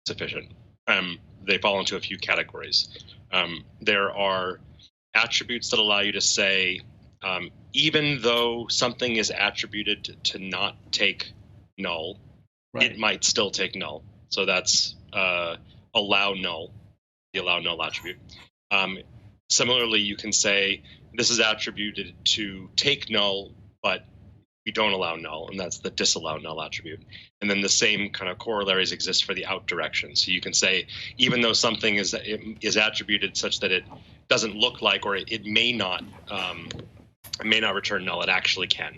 sufficient. They fall into a few categories. There are attributes that allow you to say, even though something is attributed to not take null, it might still take null. So that's allow null, the allow null attribute. Similarly, you can say this is attributed to take null, but we don't allow null, and that's the disallow null attribute. And then the same kind of corollaries exist for the out direction. So you can say, even though something is attributed such that it doesn't look like, or it may not return null, it actually can.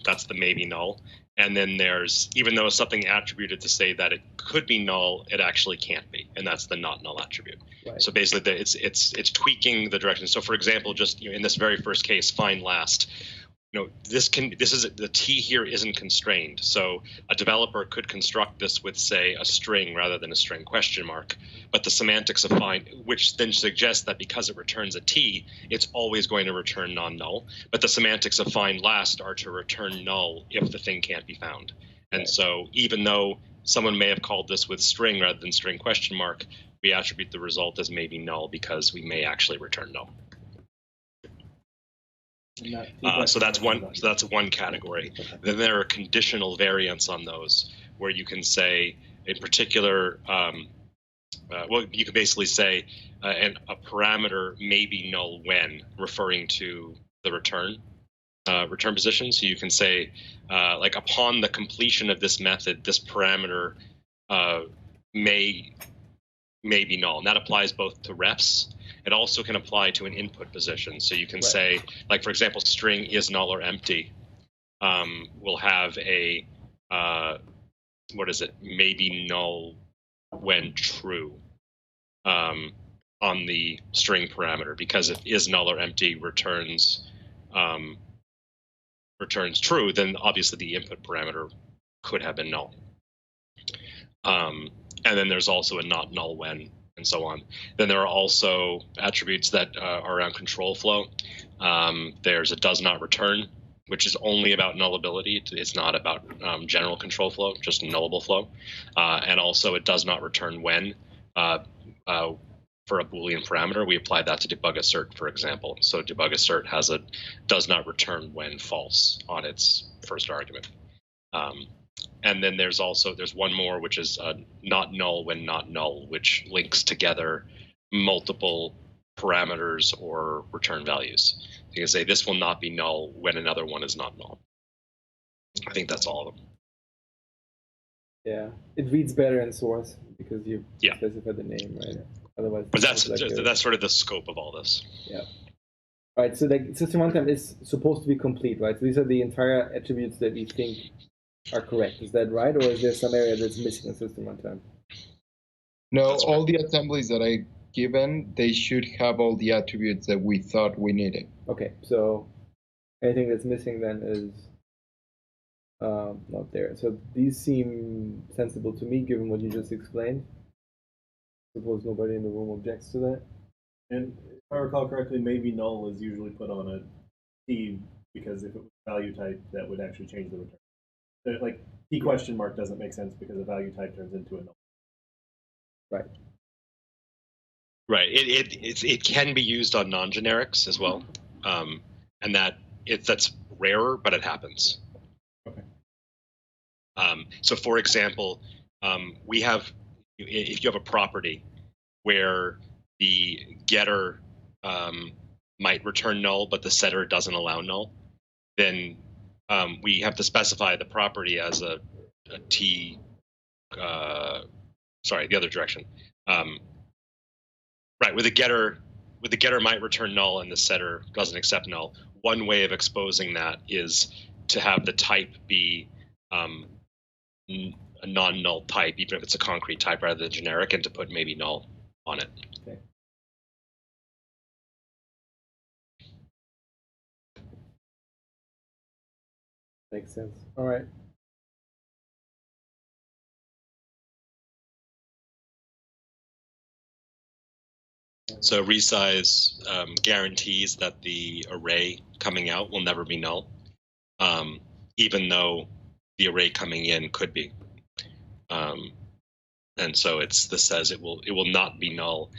That's the maybe null. And then there's, even though something attributed to say that it could be null, it actually can't be, and that's the not null attribute. Right. So basically, it's tweaking the direction. So for example, just in this very first case, find last. This is the T here isn't constrained. So a developer could construct this with, say, a string rather than a string question mark. But the semantics of find, which then suggests that because it returns a T, it's always going to return non-null. But the semantics of find last are to return null if the thing can't be found. And so even though someone may have called this with string rather than string question mark, we attribute the result as maybe null because we may actually return null. So that's one category. Then there are conditional variants on those, where you can say, in particular, you can basically say a parameter may be null when, referring to the return position. So you can say, like, upon the completion of this method, this parameter may be null, and that applies both to refs. It also can apply to an input position. So you can say, like, for example, string is null or empty will have a, maybe null when true on the string parameter, because if is null or empty returns true, then obviously the input parameter could have been null. And then there's also a not null when, and so on. Then there are also attributes that are around control flow. There's a does not return, which is only about nullability. It's not about general control flow, just nullable flow. And also it does not return when. For a Boolean parameter, we apply that to debug assert, for example. So debug assert has a does not return when false on its first argument. And then there's one more, which is not null when not null, which links together multiple parameters or return values. You can say this will not be null when another one is not null. I think that's all of them. Yeah, it reads better in source because you specify the name, right? Otherwise, but that's sort of the scope of all this. Yeah. All right. So the system runtime is supposed to be complete, right? So these are the entire attributes that we think are correct. Is that right, or is there some area that's missing in system runtime? No, that's all the assemblies that I given, they should have all the attributes that we thought we needed. Okay, so anything that's missing then is not there. So these seem sensible to me, given what you just explained. Suppose nobody in the room objects to that. And if I recall correctly, maybe null is usually put on a T, because if it was value type, that would actually change the return. So, like, T question mark doesn't make sense because a value type turns into a null. Right. Right. It can be used on non-generics as well, and that's rarer, but it happens. Okay. So, for example, if you have a property where the getter might return null, but the setter doesn't allow null, then we have to specify the property as a T. Sorry, the other direction. Right, with the getter might return null and the setter doesn't accept null. One way of exposing that is to have the type be a non-null type, even if it's a concrete type rather than generic, and to put maybe null on it. Okay. Makes sense. All right. So resize guarantees that the array coming out will never be null, even though the array coming in could be. And so this says it will not be null,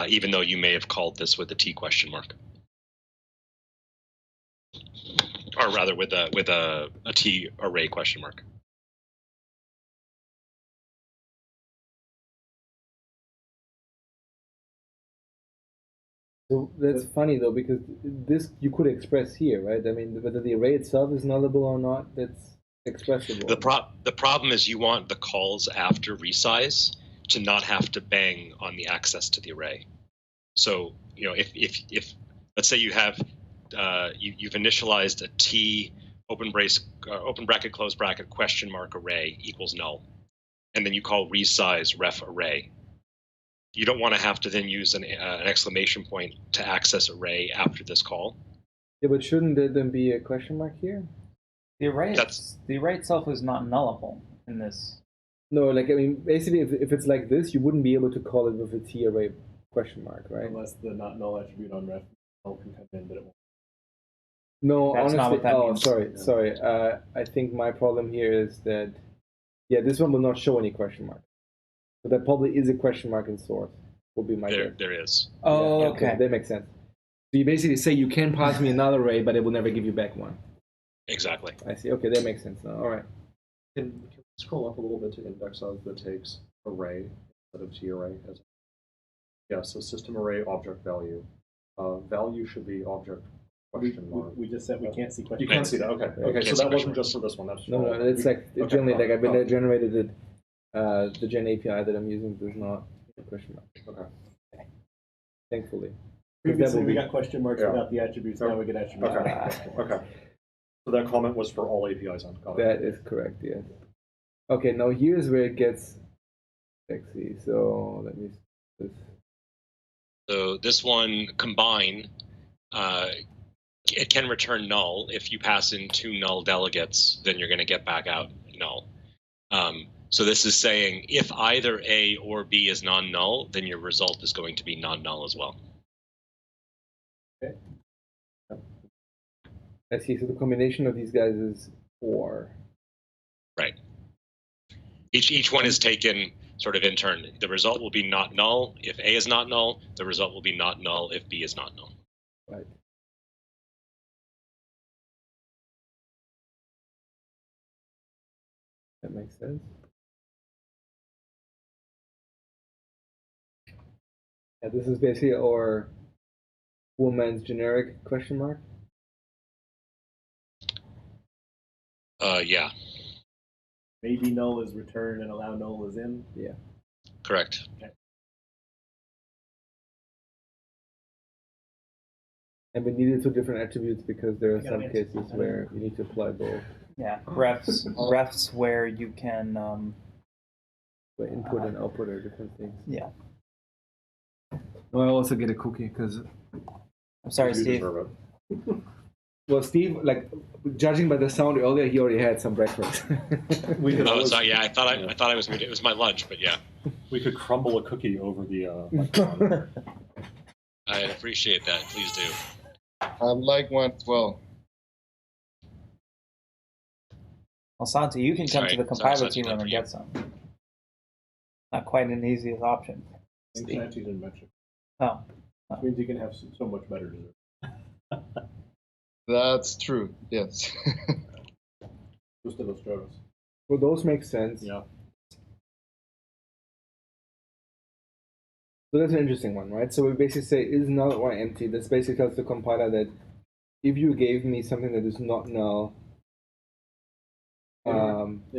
even though you may have called this with a T question mark, or rather with a T array question mark. So that's funny though, because this you could express here, right? I mean, whether the array itself is nullable or not, that's expressible. The problem is you want the calls after resize to not have to bang on the access to the array. So if let's say you have you've initialized a T open bracket close bracket question mark array equals null, and then you call resize ref array. You don't want to have to then use an exclamation point to access array after this call. Yeah, but shouldn't there then be a question mark here? The array itself is not nullable in this. No, like I mean, basically, if it's like this, you wouldn't be able to call it with a T array question mark, right? Unless the not null attribute on ref null can come in, but it won't. No, That's honestly, not what that means. sorry. I think my problem here is that, yeah, this one will not show any question mark. So that probably is a question mark in source. Will be my guess. There is. Oh, Yeah, okay. That makes sense. So you basically say you can pass me another array, but it will never give you back one. Exactly. I see. Okay, that makes sense now. All right. Can we scroll up a little bit to index of that takes array instead of T array? Yeah, so system array object value. Value should be object question mark. We just said we can't see question You can't see that. Okay. Okay. So that wasn't just for this one. That's for No, it's like okay, generally like I've been fine. generated it. The Gen API that I'm using does not a question mark. Okay. Thankfully. Previously, we be- got question marks Yeah. without the attributes. Now we get attributes. Okay. without question marks. Okay. So that comment was for all APIs on. Got it. That is correct. Yes. Okay. Now here's where it gets sexy. So let me. So this one combine, it can return null. If you pass in two null delegates, then you're going to get back out null. So this is saying if either A or B is non-null, then your result is going to be non-null as well. Okay. I see. So the combination of these guys is 4. Right. Each one is taken sort of in turn. The result will be not null if A is not null. The result will be not null if B is not null. Right. That makes sense. Yeah, this is basically our woman's generic question mark. Yeah, Maybe null is return and allow null is in. Yeah. correct. And we needed 2 different attributes because there are I got some an cases answer. where you need to apply both. Yeah, refs where you can. Where input and output are different things. Yeah. No, I also get a cookie because. I'm sorry, You Steve. deserve it. Well, Steve, like judging by the sound earlier, he already had some breakfast. We could Oh, always, sorry. Yeah, I thought I was muted. It was my lunch, but yeah, we could crumble a cookie over the microphone. I appreciate that. Please do. I'd like one as well. Well, Santi, you can come Sorry, to the compiler Santi, team not room for and you. get some. Not quite an easiest option. And Santi didn't mention. Oh, Which means you can have so much better dessert. That's true. Yes. Just los churros. Well, those make sense. Yeah. So that's an interesting one, right? So we basically say is null or empty. This basically tells the compiler that if you gave me something that is not null, It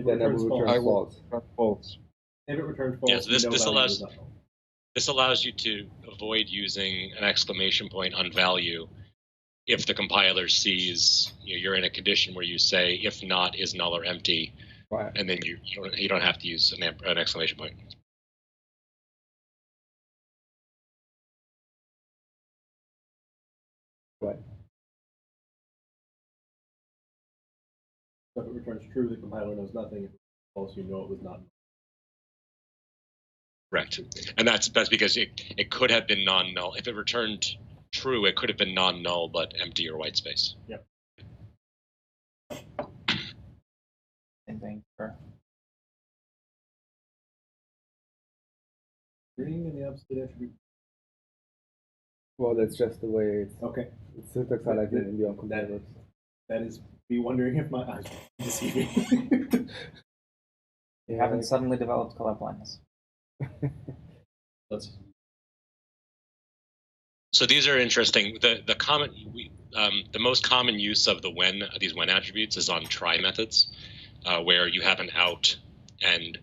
then I returns will false. return I will false. return false. If it returns false, Yeah, so this you know value allows- is not null. This allows you to avoid using an exclamation point on value if the compiler sees you're in a condition where you say if not is null or empty, Right. and then you don't have to use an exclamation point. Right. So if it returns true, the compiler knows nothing. If it's false, you know it was not null. Correct. And that's because it could have been non-null. If it returned true, it could have been non-null but empty or white space. Yep. same thing for String and the absolute attribute. Well, that's just the way Okay. it's syntax highlighting in beyond compilers. That is me wondering if my eyes are deceiving. You haven't suddenly developed color blindness. That's So these are interesting. The most common use of these when attributes is on try methods, where you have an out and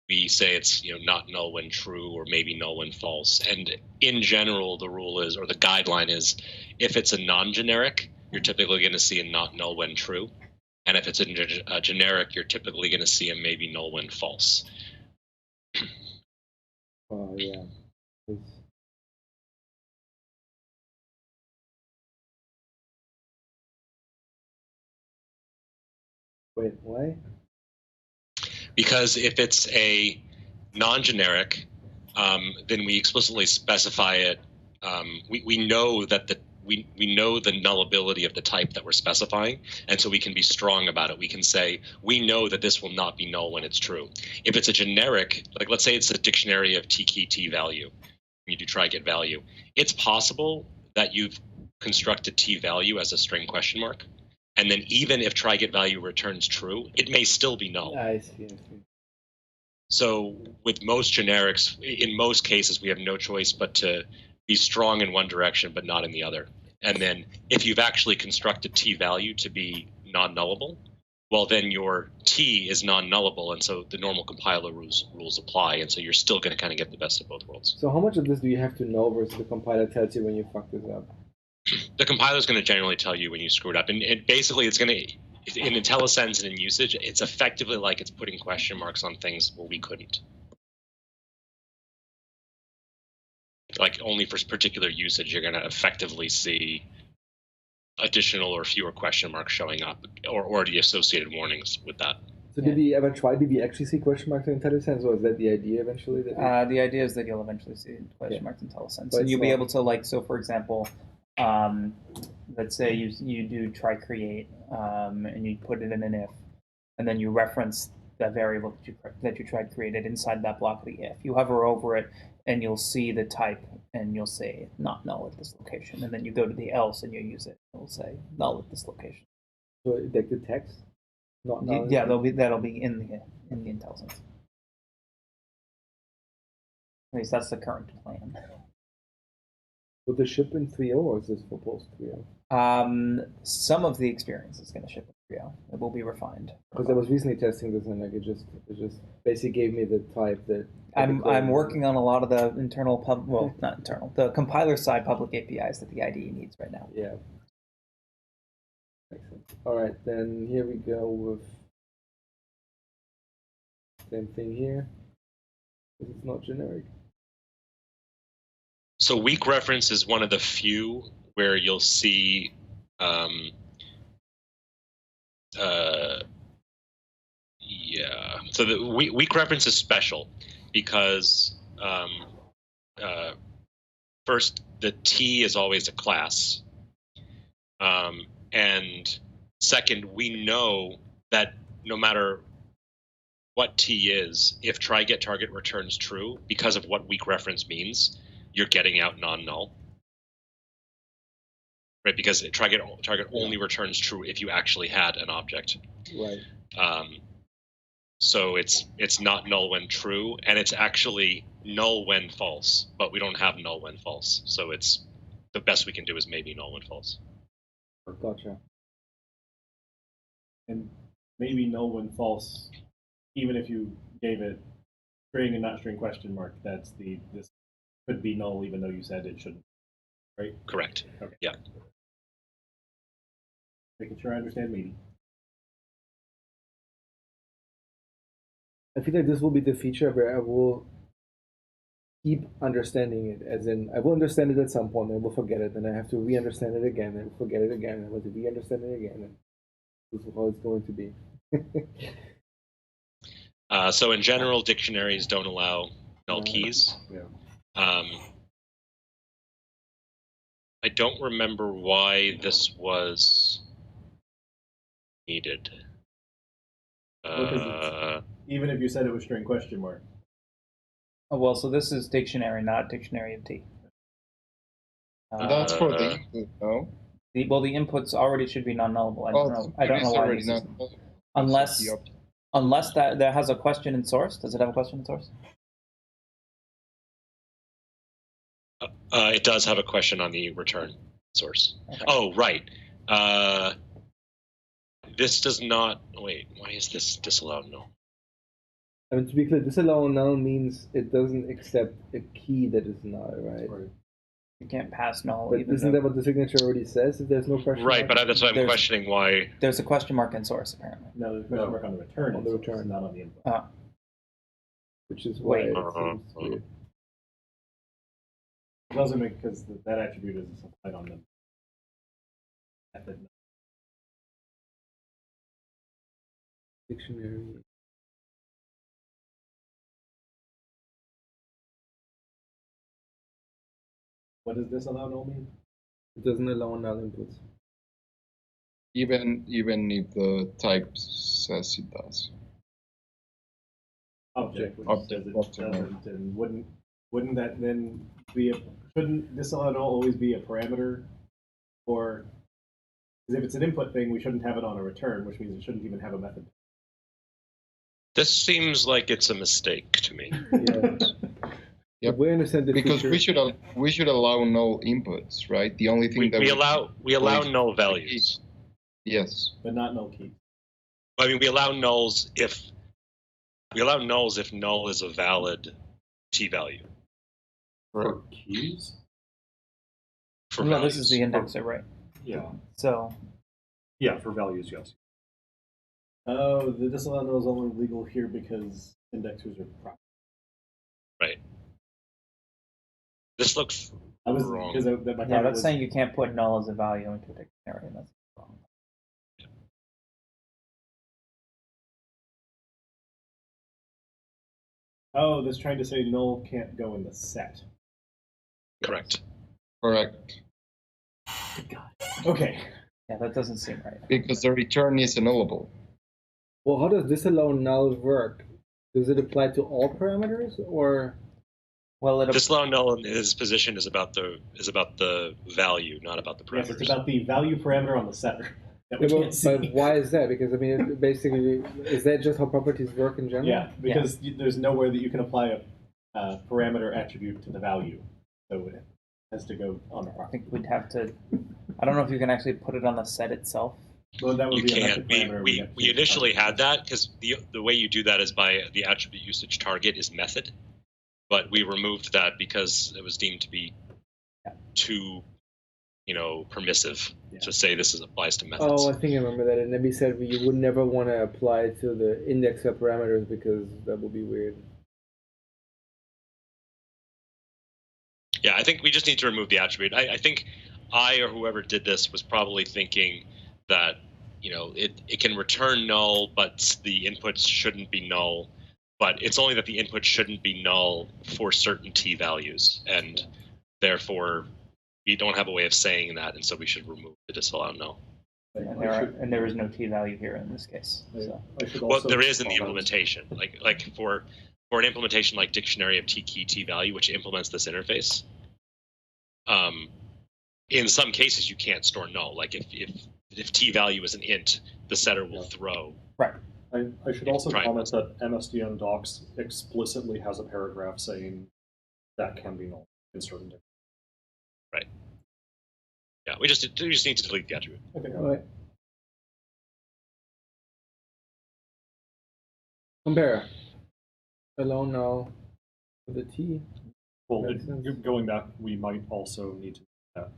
we say it's not null when true or maybe null when false. And in general, the rule is, or the guideline is, if it's a non-generic, you're typically going to see a not null when true, and if it's a generic, you're typically going to see a maybe null when false. Oh yeah. Wait, why? Because if it's a non-generic, then we explicitly specify it. We know that we know the nullability of the type that we're specifying, and so we can be strong about it. We can say we know that this will not be null when it's true. If it's a generic, like let's say it's a dictionary of t key t value, you do try get value. It's possible that you've constructed t value as a string question mark. And then even if try get value returns true, it may still be null. I see. So with most generics, in most cases, we have no choice but to be strong in one direction, but not in the other. And then if you've actually constructed t value to be non-nullable, well, then your t is non-nullable, and so the normal compiler rules apply, and so you're still going to kind of get the best of both worlds. So how much of this do you have to know versus the compiler tells you when you fuck this up? The compiler is going to generally tell you when you screwed up, and basically it's going to, in IntelliSense and in usage, it's effectively like it's putting question marks on things where we couldn't. Like only for particular usage, you're going to effectively see additional or fewer question marks showing up, or the associated warnings with that. So did we ever try? Did we actually see question marks in IntelliSense, or is that the idea eventually? That The idea is that you'll eventually see question marks in IntelliSense, But and you'll it's be not- able to so for example, let's say you do try create, and you put it in an if, and then you reference that variable that you tried created inside that block of the if. You hover over it, and you'll see the type, and you'll say not null at this location, and then you go to the else and you use it, and it'll say null at this location. So like the text, not null. Yeah, that'll be in the IntelliSense. At least that's the current plan. Will the ship in 3.0, or is this for post 3.0? Some of the experience is going to ship in 3.0. It will be refined. Because I was recently testing this, and like it just basically gave me the type that. I'm working on a lot of the internal not internal, the compiler side public APIs that the IDE needs right now. Yeah. Makes sense. All right, then here we go with same thing here. It's not generic. So weak reference is one of the few where you'll see so the weak reference is special because first, the T is always a class, and second, we know that no matter what T is, if try get target returns true, because of what weak reference means, you're getting out non-null. Right, because try get target only returns true if you actually had an object. Right. So it's not null when true, and it's actually null when false, but we don't have null when false. So it's the best we can do is maybe null when false. Gotcha. And maybe null when false, even if you gave it string and not string question mark, this could be null even though you said it shouldn't, right? Correct. Okay. Yeah. Making sure I understand maybe. I feel like this will be the feature where I will keep understanding it, as in I will understand it at some point and I will forget it, and I have to re-understand it again and forget it again and I will re-understand it again, and this is how it's going to be. So in general, dictionaries don't allow null keys. Yeah. I don't remember why this was needed. Because even if you said it was string question mark, Oh, well, so this is dictionary, not dictionary of T. That's for the input, no? The inputs already should be non-nullable. I don't know. I don't know why this is. Unless that has a question in source. Does it have a question in source? It does have a question on the return source. Okay. Oh, right. This does not. Wait, why is this disallowed null? I mean, to be clear, disallow null means it doesn't accept a key that is null, right? You can't pass null. But isn't that what the signature already says? If there's no question right, mark? but that's why I'm questioning why. There's a question mark in source, apparently. No, there's a question mark on the return. On the return, not on the input. Which is why it seems weird. It doesn't make because that attribute is applied on the method. Dictionary. What does disallow null mean? It doesn't allow null inputs. Even if the type says it does. Object, which says it doesn't, and wouldn't that then be shouldn't disallow null always be a parameter? Or because if it's an input thing, we shouldn't have it on a return, which means it shouldn't even have a method. This seems like it's a mistake to me. Yeah. Yep. We understand the because feature. we should allow null inputs, right? The only thing we allow null values. Yes, but not null keys. I mean, we allow nulls if null is a valid t value. For keys? For no, values. This is the indexer, right? Yeah. So. Yeah, for values, yes. Oh, the disallow null is only legal here because indexers are proper. Right. This looks wrong. That's saying you can't put null as a value into a dictionary, and that's wrong. Oh, that's trying to say null can't go in the set. Correct. Correct. God. Okay. Yeah, that doesn't seem right. Because the return is annullable. Well, how does disallow null work? Does it apply to all parameters, or? Well, disallow null in this position is about the value, not about the parameters. Yes, it's about the value parameter on the setter. But why is that? Because I mean, it basically, is that just how properties work in general? Yeah, because there's nowhere that you can apply a parameter attribute to the value, so it has to go on the property. I think we'd have to. I don't know if you can actually put it on the set itself. Well, that would be a method parameter. We initially had that because the way you do that is by the attribute usage target is method, but we removed that because it was deemed to be too permissive to say this applies to methods. Oh, I think I remember that. And then we said you would never want to apply it to the indexer parameters because that would be weird. Yeah, I think we just need to remove the attribute. I think I or whoever did this was probably thinking that it can return null, but the inputs shouldn't be null. But it's only that the input shouldn't be null for certain t values, and therefore we don't have a way of saying that, and so we should remove the disallow null. And there is no t value here in this case. So. Well, there is in the implementation, like for an implementation like dictionary of t key t value, which implements this interface. In some cases, you can't store null. Like if t value is an int, the setter will throw. Right. I should also comment that MSDN docs explicitly has a paragraph saying that can be null in certain dictionaries. Right. Yeah, we just need to delete the attribute. Okay. All right. Compare. Allow null for the t. Well, going back, we might also need to do that.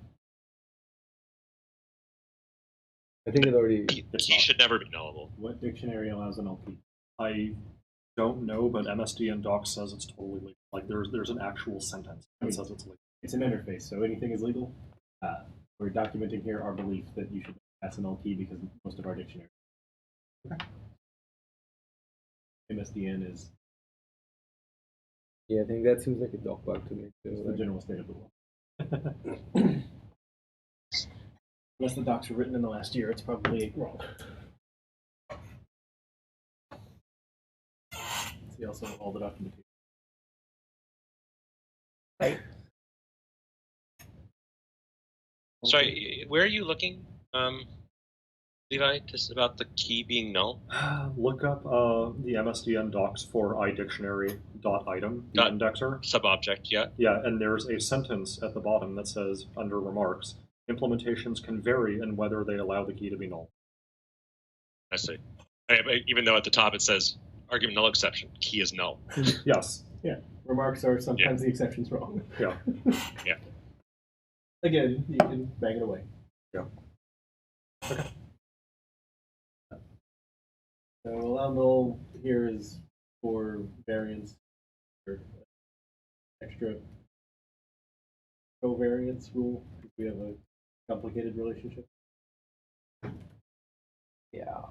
I think it already. The key should never be nullable. What dictionary allows an null key? I don't know, but MSDN doc says it's totally legal. Like there's an actual sentence that says it's legal. It's an interface, so anything is legal. We're documenting here our belief that you should pass a null key because most of our dictionary. Okay. MSDN is. Yeah, I think that seems like a doc bug to me. It's the general state of the world. Unless the docs were written in the last year, it's probably wrong. See also all the documentation. right? Sorry, where are you looking, Levi? Just about the key being null. Look up the MSDN docs for iDictionary.item, the indexer. Subobject, yeah. Yeah, and there's a sentence at the bottom that says, under remarks, implementations can vary in whether they allow the key to be null. I see. Even though at the top it says argument null exception, key is null. Yes. Yeah. Remarks are sometimes the exception's wrong. Yeah. Yeah. Again, you can bang it away. Yeah. Okay. So allow null here is for variance or extra covariance rule. We have a complicated relationship. Yeah.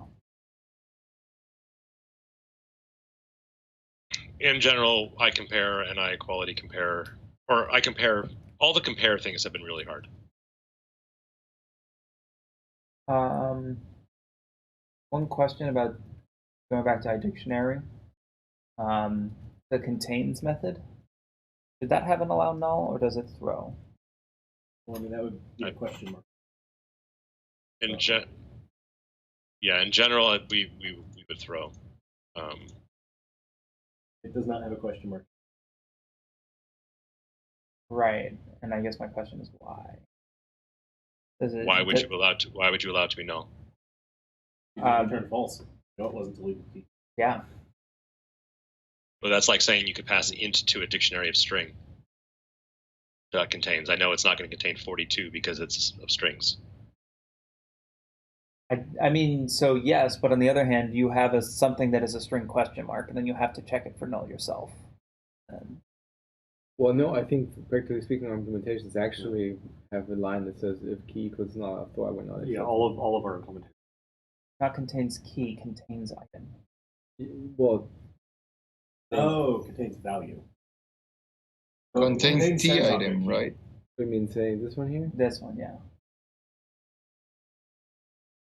In general, I compare and I equality compare, or I compare. All the compare things have been really hard. One question about going back to iDictionary. The contains method. Did that have an allow null or does it throw? Well, I mean, that would be a question mark. In general, we would throw. It does not have a question mark. Right, and I guess my question is why. Does it, Why would you allow it to? Why would you allow it to be null? You just return false. No, it wasn't deleted. Yeah. Well, that's like saying you could pass int to a dictionary of string that contains. I know it's not going to contain 42 because it's of strings. I mean, so yes, but on the other hand, you have something that is a string question mark, and then you have to check it for null yourself. Well, no, I think practically speaking, our implementations actually have a line that says if key equals null, after I will not. Yeah, all of our implementations. Not contains key, contains item. Well. Contains value. Contains T sense item, object. right? I mean, saying this one here? This one, yeah.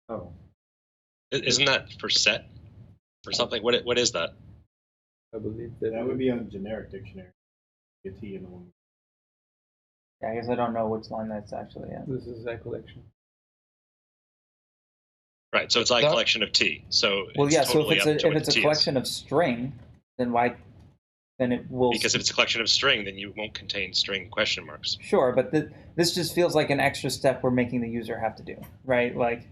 Oh. Isn't that for set or something? What is that? I believe that would be on generic dictionary. A T in the one. Yeah, I guess I don't know which line that's actually in. This is that collection. Right, so it's I collection of T. So well, it's yeah. totally So if it's a collection is. of string, then why? Then it will. Because if it's a collection of string, then you won't contain string question marks. Sure, but this just feels like an extra step we're making the user have to do, right? Like,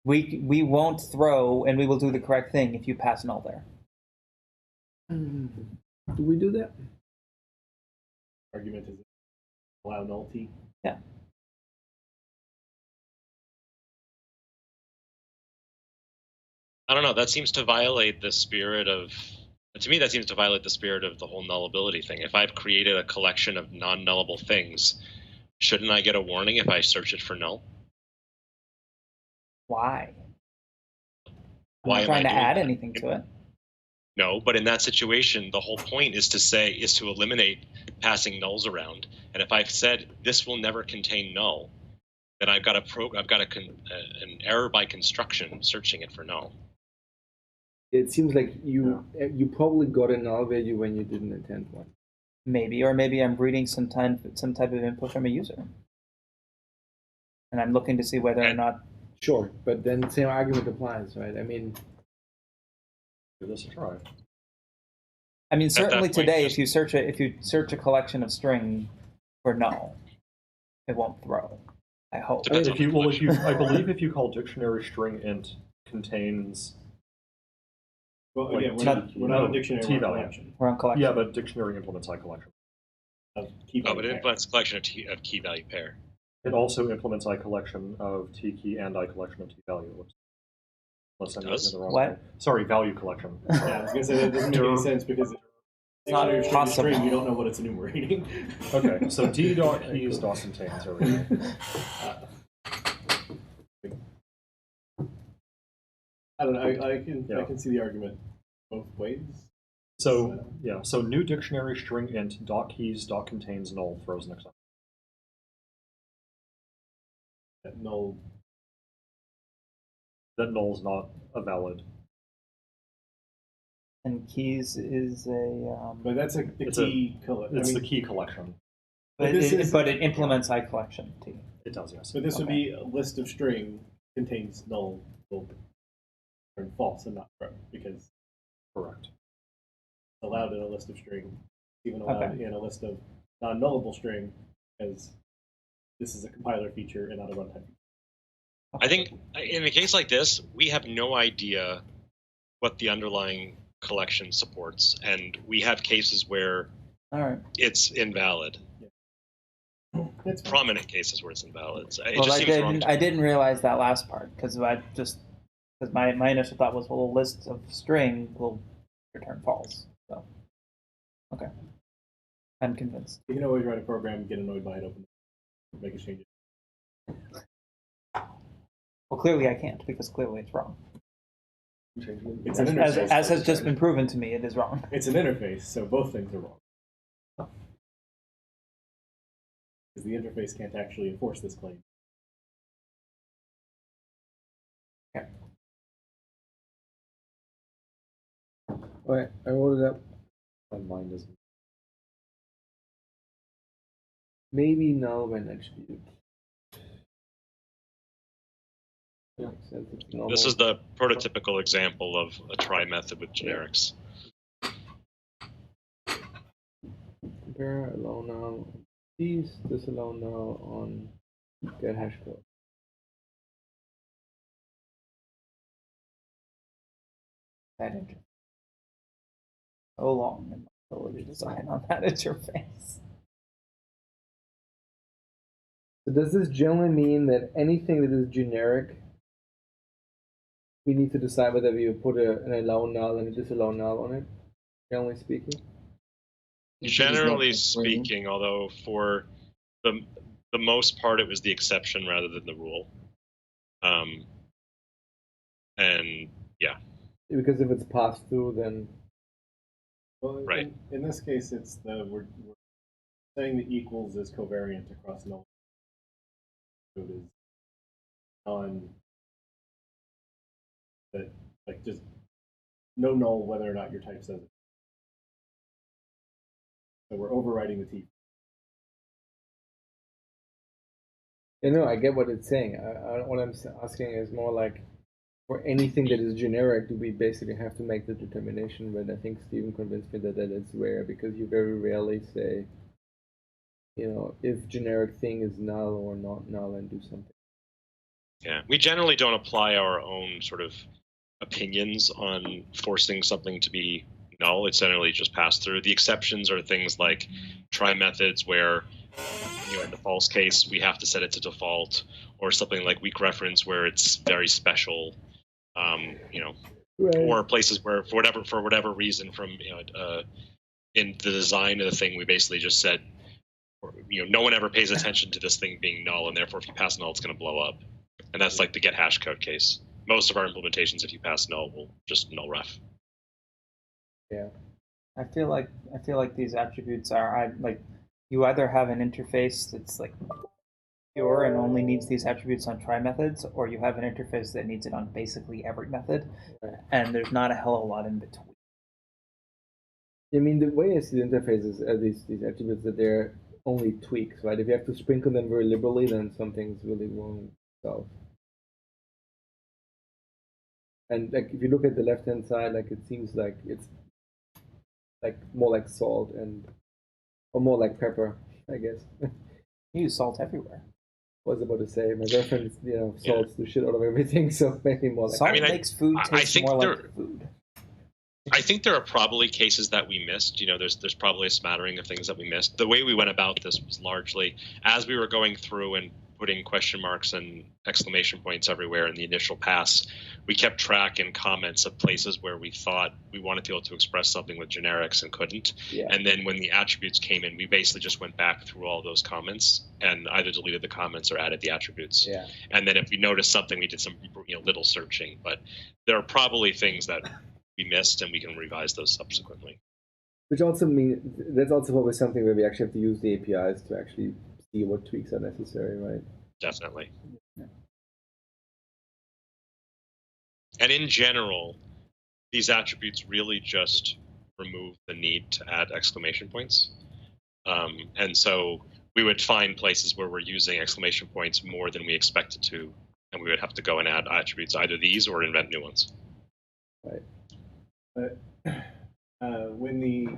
we won't throw, and we will do the correct thing if you pass null there. Do we do that? Argument is allow null T. Yeah. I don't know. That seems to violate the spirit of. To me, that seems to violate the spirit of the whole nullability thing. If I've created a collection of non-nullable things, shouldn't I get a warning if I search it for null? Why? Why I'm not trying to add that? anything to it. No, but in that situation, the whole point is to eliminate passing nulls around. And if I've said this will never contain null, then I've got an error by construction searching it for null. It seems like you probably got a null value when you didn't intend one. Maybe, or maybe I'm reading some type of input from a user, and I'm looking to see whether or not. Sure, but then the same argument applies, right? I mean, Give this a try. I mean, certainly point, today, if you search a collection of string for null, it won't throw. I hope. Depends on the collection. I believe if you call dictionary string int contains. Well, like again, we're not on dictionary. T we're on value. collection. We're on collection. Yeah, but dictionary implements iCollection. Key Oh, but it pair. implements a collection of key value pair. It also implements iCollection of T key and iCollection of T value. Unless I'm Does? using the wrong What? thing. Sorry, value collection. Yeah, I was gonna say that doesn't make any sense because not dictionary string to possible. string, you don't know what it's enumerating. Okay, so D dot keys dot contains. There we go. I don't know. I can see the argument both ways. So yeah, so new dictionary string int dot keys dot contains null throws an exception. That null. That null is not a valid. And keys is a. But that's the It's key. It's the key collection. But this it, is- but it implements iCollection too. It does, yes. But this would Okay. be a list of string contains null will turn false and not true because Correct. it's allowed in a list of string, even allowed Okay. in a list of non-nullable string, because this is a compiler feature and not a runtime feature. I think in a case like this, we have no idea what the underlying collection supports, and we have cases where All right. it's invalid. It's fine. Prominent cases where it's invalid. It Well, just seems wrong. I didn't realize that last part because my initial thought was, well, a list of string will return false. So, okay, I'm convinced. You can always write a program, get annoyed by it, open it, make a change. Well, clearly I can't because clearly it's wrong. It's an As interface. has just been proven to me, it is wrong. It's an interface, so both things are wrong. Because the interface can't actually enforce this claim. Alright, I wrote it up. My mind is. Maybe null when attribute. Yeah. Makes sense, it's normal. This is the prototypical example of a try method with generics. Compare allow null on these, disallow null on get hash code. That interface. So long in my ability to design on that interface. So does this generally mean that anything that is generic, we need to decide whether we put an allow null and a disallow null on it, generally speaking? Generally speaking, although for the most part it was the exception rather than the rule. And yeah. Because if it's passed through, then Well, Right. In this case, it's we're saying the equals is covariant across null. So it is on that, like, just no null whether or not your type says it. So we're overriding the T. you know, I get what it's saying. What I'm asking is more like, for anything that is generic, do we basically have to make the determination? But I think Stephen convinced me that it's rare because you very rarely say, you know, if generic thing is null or not null and do something. Yeah, we generally don't apply our own sort of opinions on forcing something to be null. It's generally just passed through. The exceptions are things like try methods where, you know, in the false case, we have to set it to default, or something like weak reference where it's very special, you know, Right. or places where for whatever reason from, you know, in the design of the thing, we basically just said, you know, no one ever pays attention to this thing being null, and therefore if you pass null, it's going to blow up. And that's like the get hash code case. Most of our implementations, if you pass null, will just null ref. Yeah. I feel like these attributes are like you either have an interface that's like pure and only needs these attributes on try methods, or you have an interface that needs it on basically every method, and there's not a hell of a lot in between. I mean, the way I see the interfaces are these attributes that they're only tweaks, right? If you have to sprinkle them very liberally, then something's really wrong with itself. And like, if you look at the left-hand side, like it seems like it's like more like salt or more like pepper, I guess. You use salt everywhere. I was about to say, my girlfriend, you know, salts the shit out of everything, so maybe more like. Salt I mean, makes food I taste think more there- like food. I think there are probably cases that we missed. You know, there's probably a smattering of things that we missed. The way we went about this was largely as we were going through and putting question marks and exclamation points everywhere in the initial pass, we kept track and comments of places where we thought we wanted to be able to express something with generics and couldn't. Yeah. And then when the attributes came in, we basically just went back through all those comments and either deleted the comments or added the attributes. Yeah. And then if we noticed something, we did some, you know, little searching. But there are probably things that we missed, and we can revise those subsequently. Which also means that's also probably something where we actually have to use the APIs to actually see what tweaks are necessary, right? Definitely. Yeah. And in general, these attributes really just remove the need to add exclamation points. And so we would find places where we're using exclamation points more than we expected to, and we would have to go and add attributes, either these or invent new ones. Right. But when the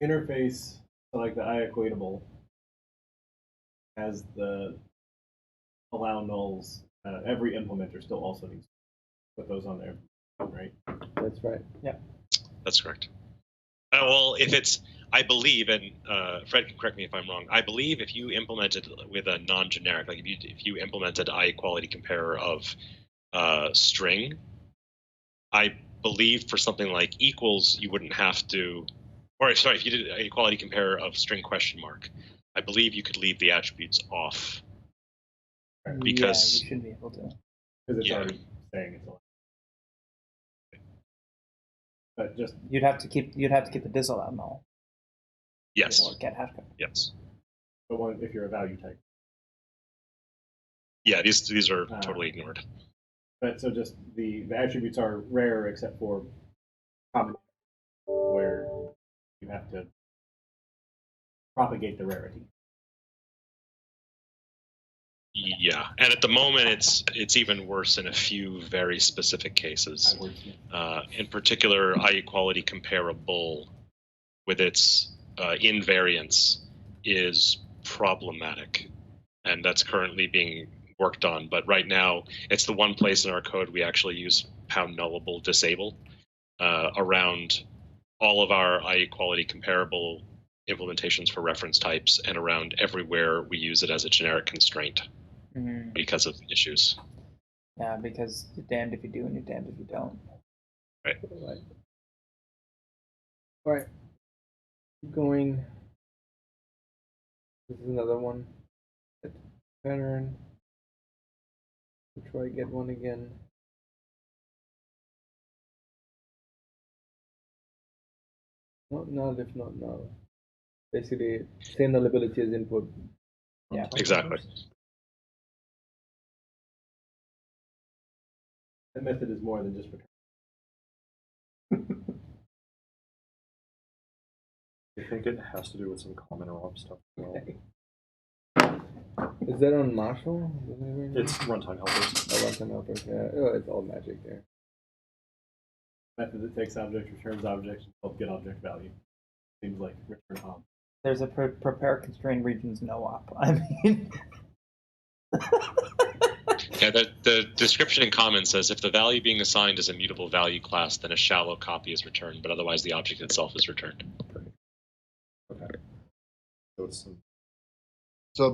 interface, so like the IEquatable, has the allow nulls, every implementer still also needs to put those on there, right? That's right. Yeah. That's correct. Well, if it's, I believe, and Fred can correct me if I'm wrong, I believe if you implemented with a non-generic, like if you implemented iEquality comparer of string, I believe for something like equals, you wouldn't have to, or sorry, if you did an equality comparer of string question mark, I believe you could leave the attributes off. Because yeah, you should be able to. Because it's Yeah. already saying it's allowed. But just You'd have to keep the disallowed null. yes, Or get hash code. yes, the one if you're a value type. yeah, these are totally ignored. But so just the attributes are rare except for common, where you have to propagate the rarity. Yeah, and at the moment it's even worse in a few very specific cases. In particular, iEquality comparable with its invariance is problematic, and that's currently being worked on. But right now, it's the one place in our code we actually use #nullable disable around all of our iEquality comparable implementations for reference types, and around everywhere we use it as a generic constraint. Because of issues. Yeah, because you're damned if you do and you're damned if you don't. Right. All right. Keep going. This is another one. Pattern. We'll try get one again. Not null if not null. Basically, say nullability as input. Yeah. Exactly. That method is more than just return. I think it has to do with some common ROP stuff as well. Is that on Marshall? It's runtime helpers. Oh, runtime helpers. Yeah. Oh, it's all magic there. Method that takes object, returns object, and help get object value. Seems like return op. There's a prepare constrained regions no op. I mean. Yeah, the description in common says if the value being assigned is a mutable value class, then a shallow copy is returned, but otherwise the object itself is returned. Okay. So it's some So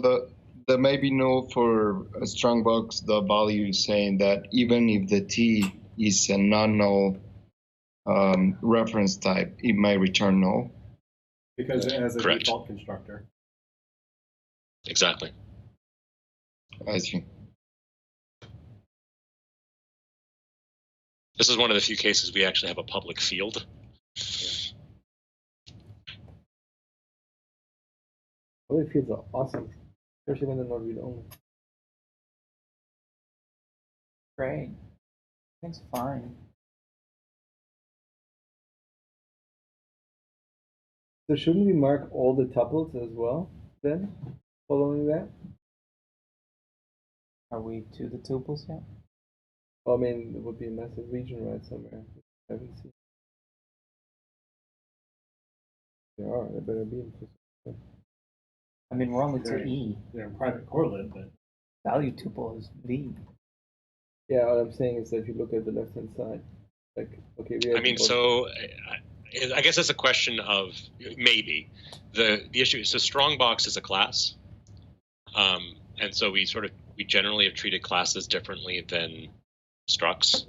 the maybe null for a strong box, the value is saying that even if the T is a non-null reference type, it may return null. Because it has a Correct. default constructor. Exactly. I see. This is one of the few cases we actually have a public field. Public fields are awesome, especially when they're not read only. Great. Things fine. So shouldn't we mark all the tuples as well then, following that? Are we to the tuples yet? Well, I mean, it would be a massive region right somewhere. I haven't seen. There are. There better be. I mean, we're only They're- to E. They're in private correlate, but Value tuple is V. Yeah, what I'm saying is that if you look at the left-hand side, like, okay, we have. I mean, so I guess that's a question of maybe the issue. So Strongbox is a class, and so we generally have treated classes differently than structs,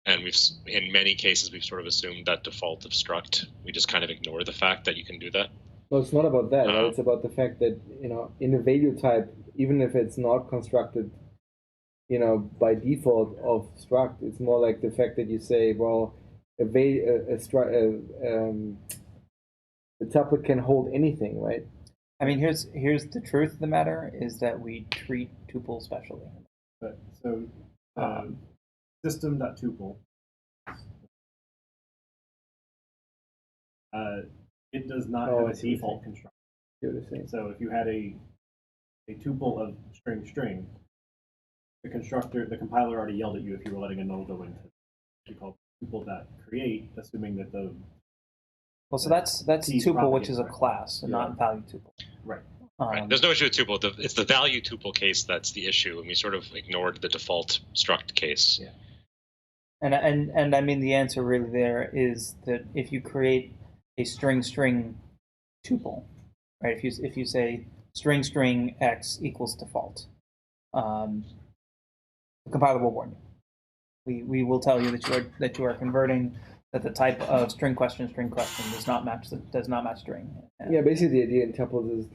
and we've in many cases we've sort of assumed that default of struct. We just kind of ignore the fact that you can do that. No, it's not about that. Right? It's about the fact that in a value type, even if it's not constructed, by default of struct, it's more like the fact that you say, well, the tuple can hold anything, right? I mean, here's the truth of the matter is that we treat tuple specially. so system.tuple It does not Oh, have I a see what you're default saying. constructor. You're the same. So if you had a tuple of string, the compiler already yelled at you if you were letting a null go into what you call tuple.create, assuming that the Well, so that's T's tuple, which propagate is a correctly. class, and Yeah. not value tuple. right. Right. There's no issue with tuple. It's the value tuple case that's the issue, and we sort of ignored the default struct case. Yeah. And I mean, the answer really there is that if you create a string tuple, right? If you say string x equals default, the compiler will warn you. We will tell you that you are converting, that the type of string question does not match string. Yeah, basically the idea in tuples is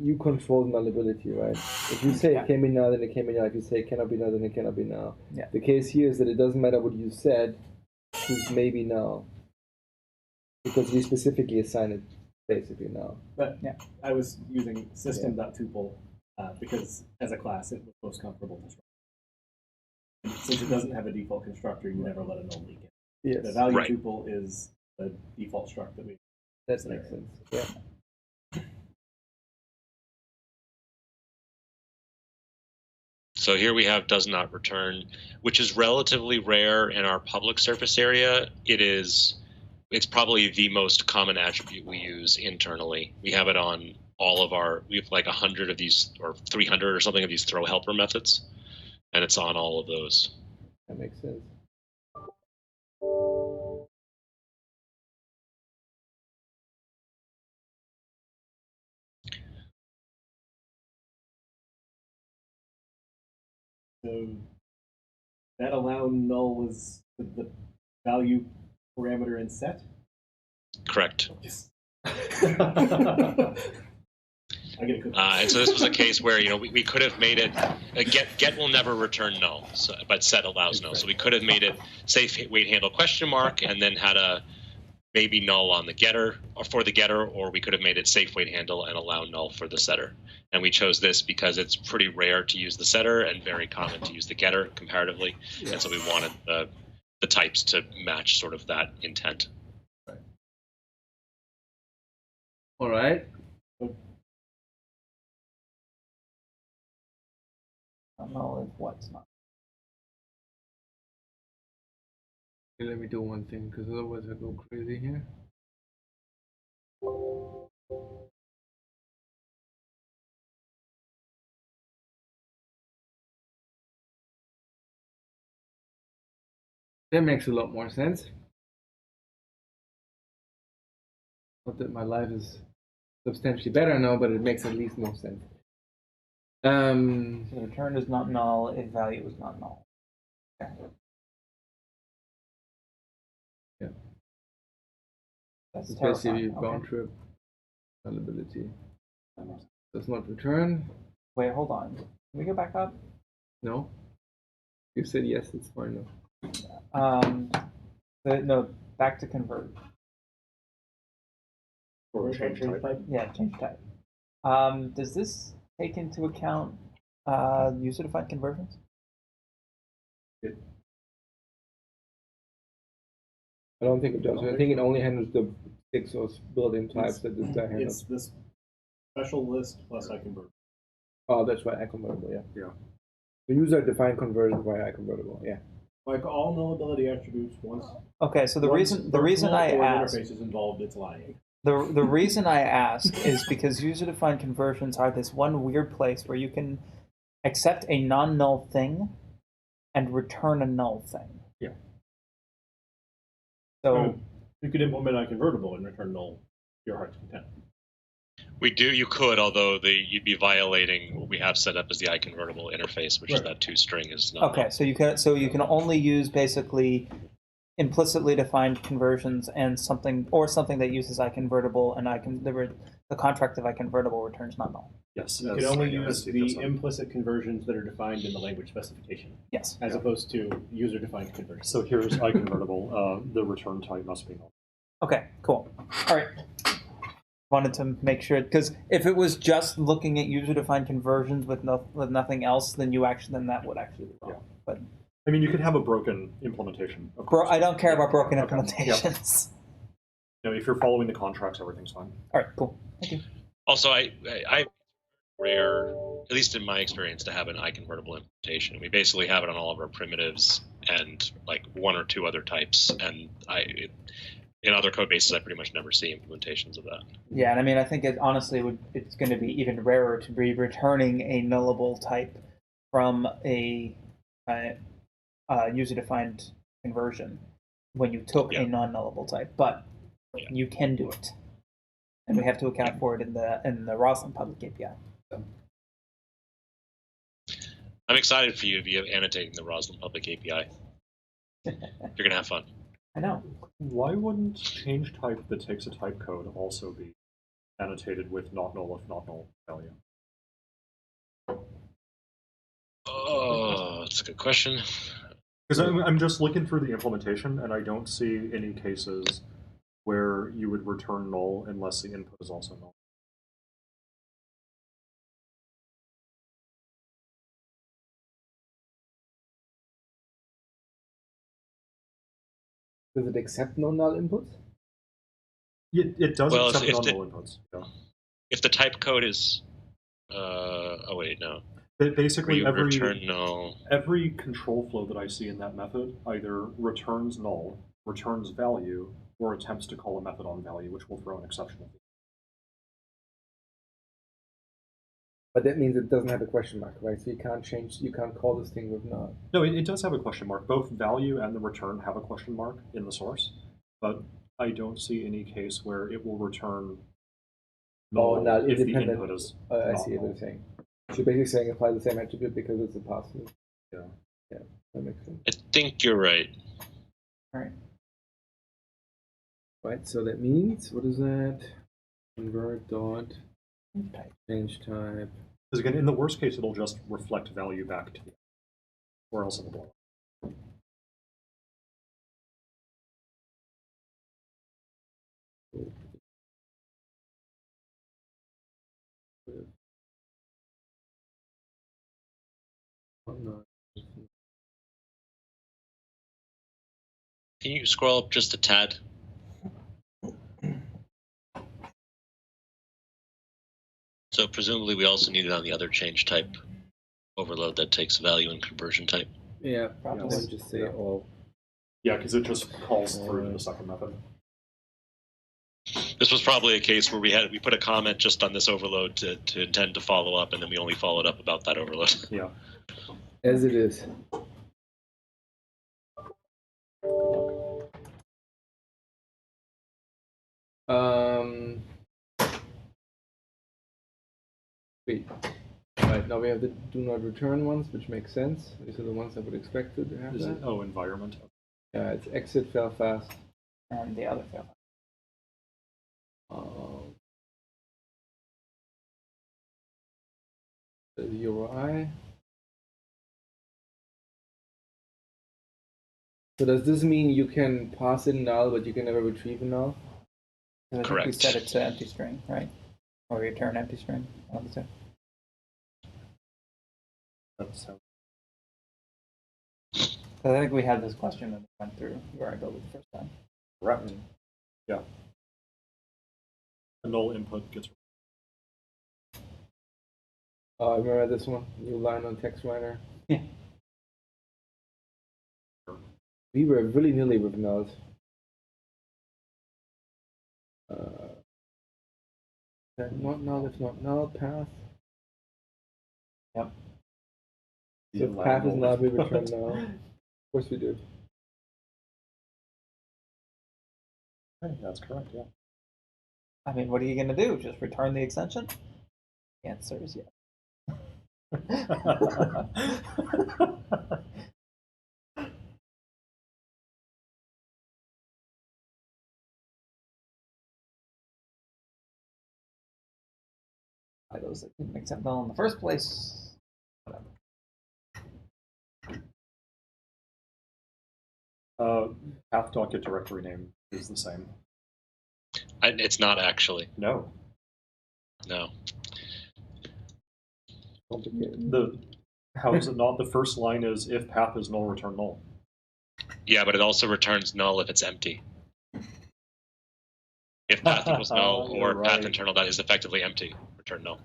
you control nullability, right? If you say Yeah. it can be null, then it can be null. If you say it cannot be null, then it cannot be null. Yeah. The case here is that it doesn't matter what you said, it's maybe null. Because we specifically assign it basically null. But Yeah. I was using system.tuple because as a class it was most comfortable to structure. And since it doesn't have a default constructor, you never let a null leak in. Yes. The value Right. tuple is the default struct that we. That makes sense. Yeah. So here we have does not return, which is relatively rare in our public surface area. It's probably the most common attribute we use internally. We have it on all of we have like 100 of these, or 300 or something of these throw helper methods, and it's on all of those. That makes sense. So that allow null was the value parameter in set. Correct. Yes. I get a cookie. And so this was a case where we could have made it get will never return null, but set allows null. So we could have made it safe wait handle question mark and then had a maybe null on the getter or for the getter, or we could have made it safe wait handle and allow null for the setter. And we chose this because it's pretty rare to use the setter and very common to use the getter comparatively. Yeah. And so we wanted the types to match sort of that intent. Right. All right. Null is what's not. Okay, let me do one thing, because otherwise I go crazy here. That makes a lot more sense. Not that my life is substantially better now, but it makes at least more sense. So the return is not null if value is not null. Okay. Yeah. That's basically terrifying. bound trip nullability. Does not return. Wait, hold on. Can we go back up? No. You said yes, it's fine now. No, back to convert. Or change type. Yeah, change type. Does this take into account user-defined conversions? I don't think it does. I think it only handles the 6 or built-in types that this guy handles. It's this special list plus iConvert. Oh, that's right, iConvertible, yeah. Yeah. The user-defined conversion via iConvertible, yeah. Like all nullability attributes, once. Okay, so the reason I asked. Interface is involved, it's lying. The reason I ask is because user-defined conversions are this one weird place where you can accept a non-null thing and return a null thing. Yeah. So you could implement iConvertible and return null to your heart's content. You could, although you'd be violating what we have set up as the iConvertible interface, which is that toString is not. Okay, so you can only use basically implicitly defined conversions and something that uses iConvertible, and the contract of iConvertible returns not null. Yes. You can only use the implicit conversions that are defined in the language specification. Yes. As opposed to user-defined conversions. So here's iConvertible. The return type must be null. Okay, cool. All right. Wanted to make sure, because if it was just looking at user-defined conversions with nothing else, then that would actually be wrong. Yeah. But I mean, you could have a broken implementation. I don't care about broken implementations. if you're following the contracts, everything's fine. All right, cool. Thank you. Also, I rare, at least in my experience, to have an I-convertible implementation. We basically have it on all of our primitives and like one or two other types. And in other code bases, I pretty much never see implementations of that. Yeah, and I mean, I think it's going to be even rarer to be returning a nullable type from a user-defined conversion when you took a non-nullable type, but you can do it, and we have to account for it in the Roslyn public API. So. I'm excited for you if you have annotating the Roslyn public API. You're gonna have fun. I know. Why wouldn't change type that takes a type code also be annotated with not null if not null value? Oh, that's a good question. Because I'm just looking through the implementation, and I don't see any cases where you would return null unless the input is also null. Does it accept no null inputs? It does Well, accept if non-null inputs. Yeah. If the type code is, oh wait, no. But basically, return null. every control flow that I see in that method either returns null, returns value, or attempts to call a method on value, which will throw an exception. But that means it doesn't have a question mark, right? So you can't call this thing with null. No, it does have a question mark. Both value and the return have a question mark in the source, but I don't see any case where it will return null if the input is I see what you're saying. So you're basically saying apply the same attribute because it's a pass-through. Yeah. Yeah, that makes sense. I think you're right. All right. Right, so that means, what is that? Convert dot change type. Because again, in the worst case, it'll just reflect value back to you, or else it'll blow up. Can you scroll up just a tad? So presumably we also need it on the other change type overload that takes value and conversion type. Yeah, Probably. then just say all. Yeah, because it just calls through to the second method. This was probably a case where we put a comment just on this overload to intend to follow up, and then we only followed up about that overload. Yeah. As it is. Wait. Right, now we have the do not return ones, which makes sense. These are the ones I would expect to have Is that. it? Oh, environment. Yeah, it's exit fail fast. And the other fail. The URI. So does this mean you can pass in null, but you can never retrieve a null? I think we set it to empty string, right? Or return empty string. So I think we had this question when we went through where I built it the first time. Correct. Yeah. A null input gets. I remember this one. New line on text writer. Yeah. We were really nearly with nulls. Not null, if not null, path. Yep. So if path is null, we return null. Of course we do. Okay, that's correct, yeah. I mean, what are you going to do? Just return the extension? The answer is yes. Those that didn't accept null in the first place. Whatever. Path.get directory name is the same. It's not actually. No. No. How is it not? The first line is if path is null, return null. Yeah, but it also returns null if it's empty. If path equals null You're or path right. internal that is effectively empty, return null.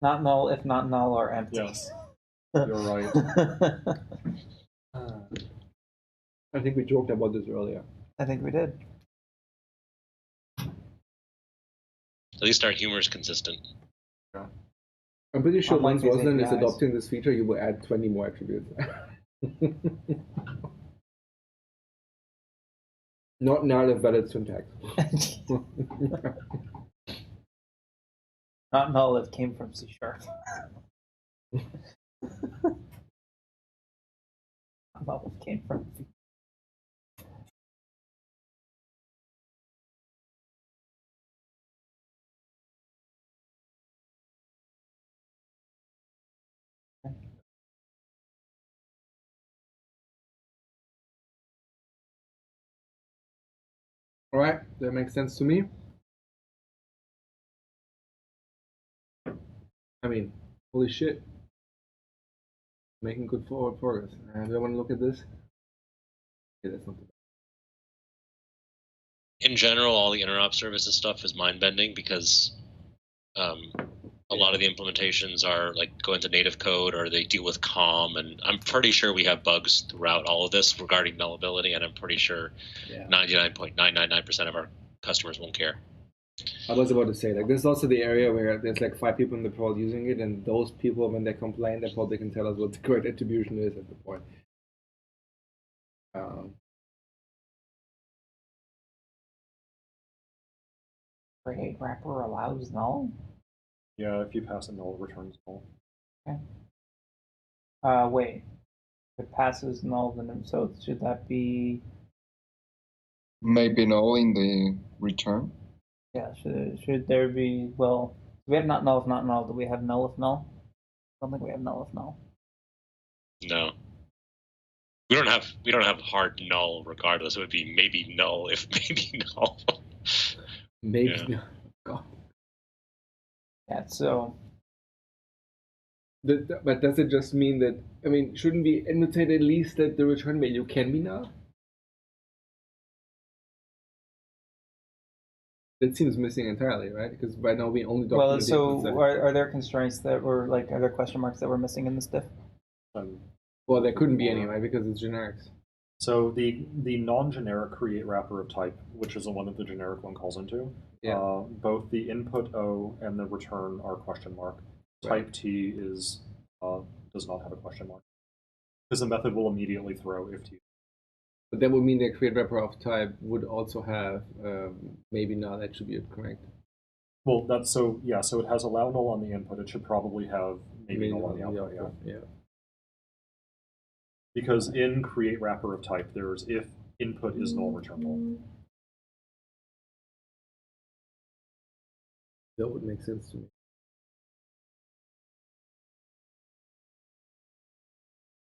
Not null if not null or empty. Yes, you're right. I think we joked about this earlier. I think we did. At least our humor is consistent. I'm pretty sure Unlike once these Roslyn is APIs. adopting this feature, you will add 20 more attributes. Not null if valid syntax. Not null if came from C#. Not null if came from C#. All right, that makes sense to me. I mean, holy shit. Making good forward progress. Do I want to look at this? Okay, that's not the In general, all the interop services stuff is mind-bending because a lot of the implementations are like go into native code or they deal with COM, and I'm pretty sure we have bugs throughout all of this regarding nullability, and I'm pretty sure 99.999% of our customers won't care. I was about to say, like, this is also the area where there's like 5 people in the prod using it, and those people, when they complain, they probably can tell us what the correct attribution is at the point. Create wrapper allows null? Yeah, if you pass a null, it returns null. Okay. Wait. If it passes null, then so should that be? Maybe null in the return. Yeah. Should there be? Well, we have not null if not null. Do we have null if null? I don't think we have null if null. No. We don't have hard null regardless. It would be maybe null if maybe null. Maybe. Yeah. God. Yeah. So. But does it just mean that, I mean, shouldn't we annotate at least that the return value can be null? That seems missing entirely, right? Because right now we only document Well, the so input side. are there constraints that were like, are there question marks that were missing in this diff? Well, there couldn't be any, right? Because it's generics. So the non-generic create wrapper of type, which is the one that the generic one calls into, both the input O and the return are question mark. Right. Type T is does not have a question mark because the method will immediately throw if T. But that would mean the create wrapper of type would also have maybe null attribute, correct? Well, that's so yeah. So it has allow null on the input. It should probably have maybe null on the output. Yeah. Because in create wrapper of type, there's if input is null, return null. That would make sense to me.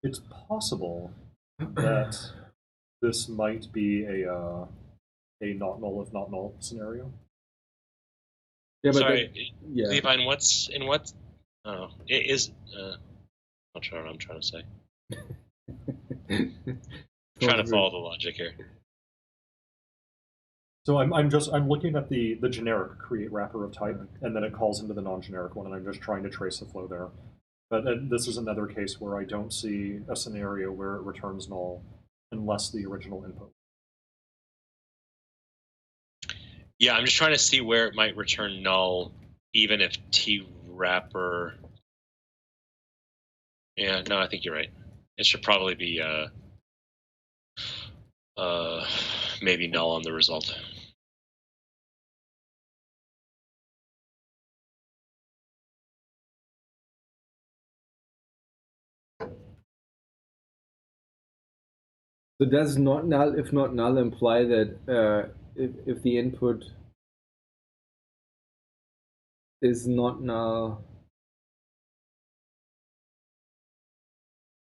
It's possible that this might be a not null if not null scenario. Yeah, but Sorry, yeah. Levi, in what? Oh, it is. Not sure what I'm trying to say. Trying to follow the logic here. So I'm looking at the generic create wrapper of type, and then it calls into the non-generic one, and I'm just trying to trace the flow there. But this is another case where I don't see a scenario where it returns null unless the original input. Yeah, I'm just trying to see where it might return null, even if T wrapper. Yeah, no, I think you're right. It should probably be maybe null on the result. So does not null if not null imply that if the input is not null,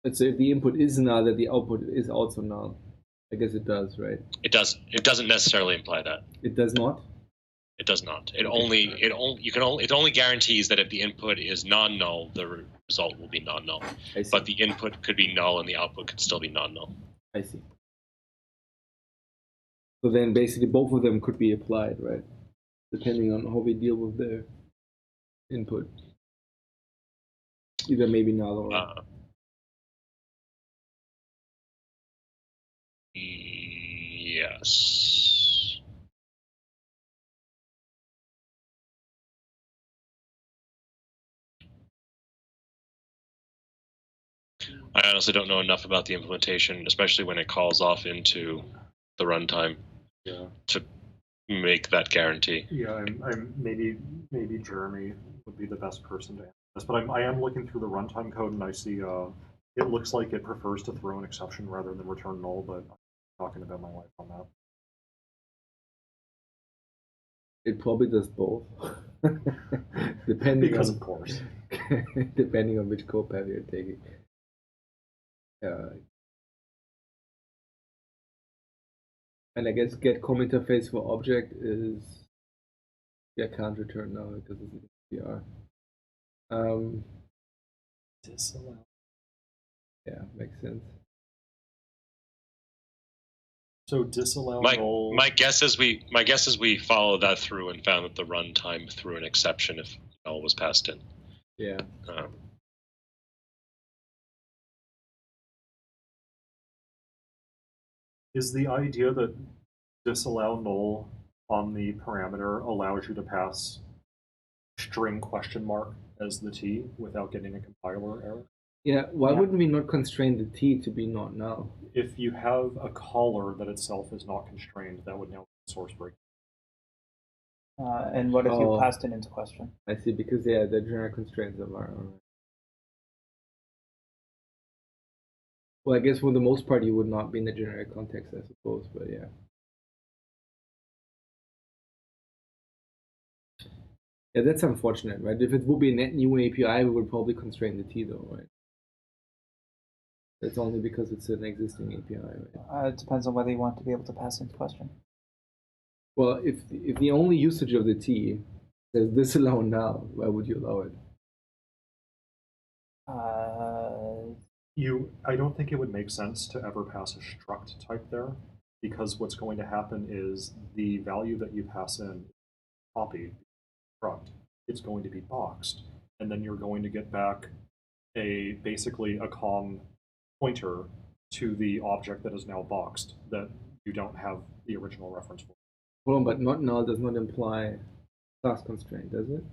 let's say if the input is null, that the output is also null? I guess it does, right? It does. It doesn't necessarily imply that. It does not. It does not. It only guarantees that if the input is non-null, the result will be non-null. I see. But the input could be null and the output could still be non-null. I see. So then basically both of them could be applied, right? Depending on how we deal with the input. Either maybe null or... Yes. I honestly don't know enough about the implementation, especially when it calls off into the runtime, to make that guarantee. Yeah, I'm maybe Jeremy would be the best person to answer this, but I am looking through the runtime code and I see it looks like it prefers to throw an exception rather than return null, but I'm talking about my life on that. It probably does both, depending because on, of course, depending on which code path you're taking. And I guess get com interface for object is can't return now because it's a PR. Disallow. Yeah, makes sense. So disallow null. My guess is we followed that through and found that the runtime threw an exception if null was passed in. Yeah. Is the idea that disallow null on the parameter allows you to pass string question mark as the T without getting a compiler error? Yeah, why wouldn't we not constrain the T to be not null? If you have a caller that itself is not constrained, that would now be source break. And what if you passed it into question? I see, because the generic constraints are. Well, I guess for the most part you would not be in the generic context, I suppose, but yeah. Yeah, that's unfortunate, right? If it would be a net new API, we would probably constrain the T though, right? That's only because it's an existing API, right? It depends on whether you want to be able to pass into question. Well, if the only usage of the T says disallow now, why would you allow it? I don't think it would make sense to ever pass a struct type there, because what's going to happen is the value that you pass in copied struct, it's going to be boxed, and then you're going to get back basically a com pointer to the object that is now boxed that you don't have the original reference for. Hold on, but not null does not imply class constraint, does it?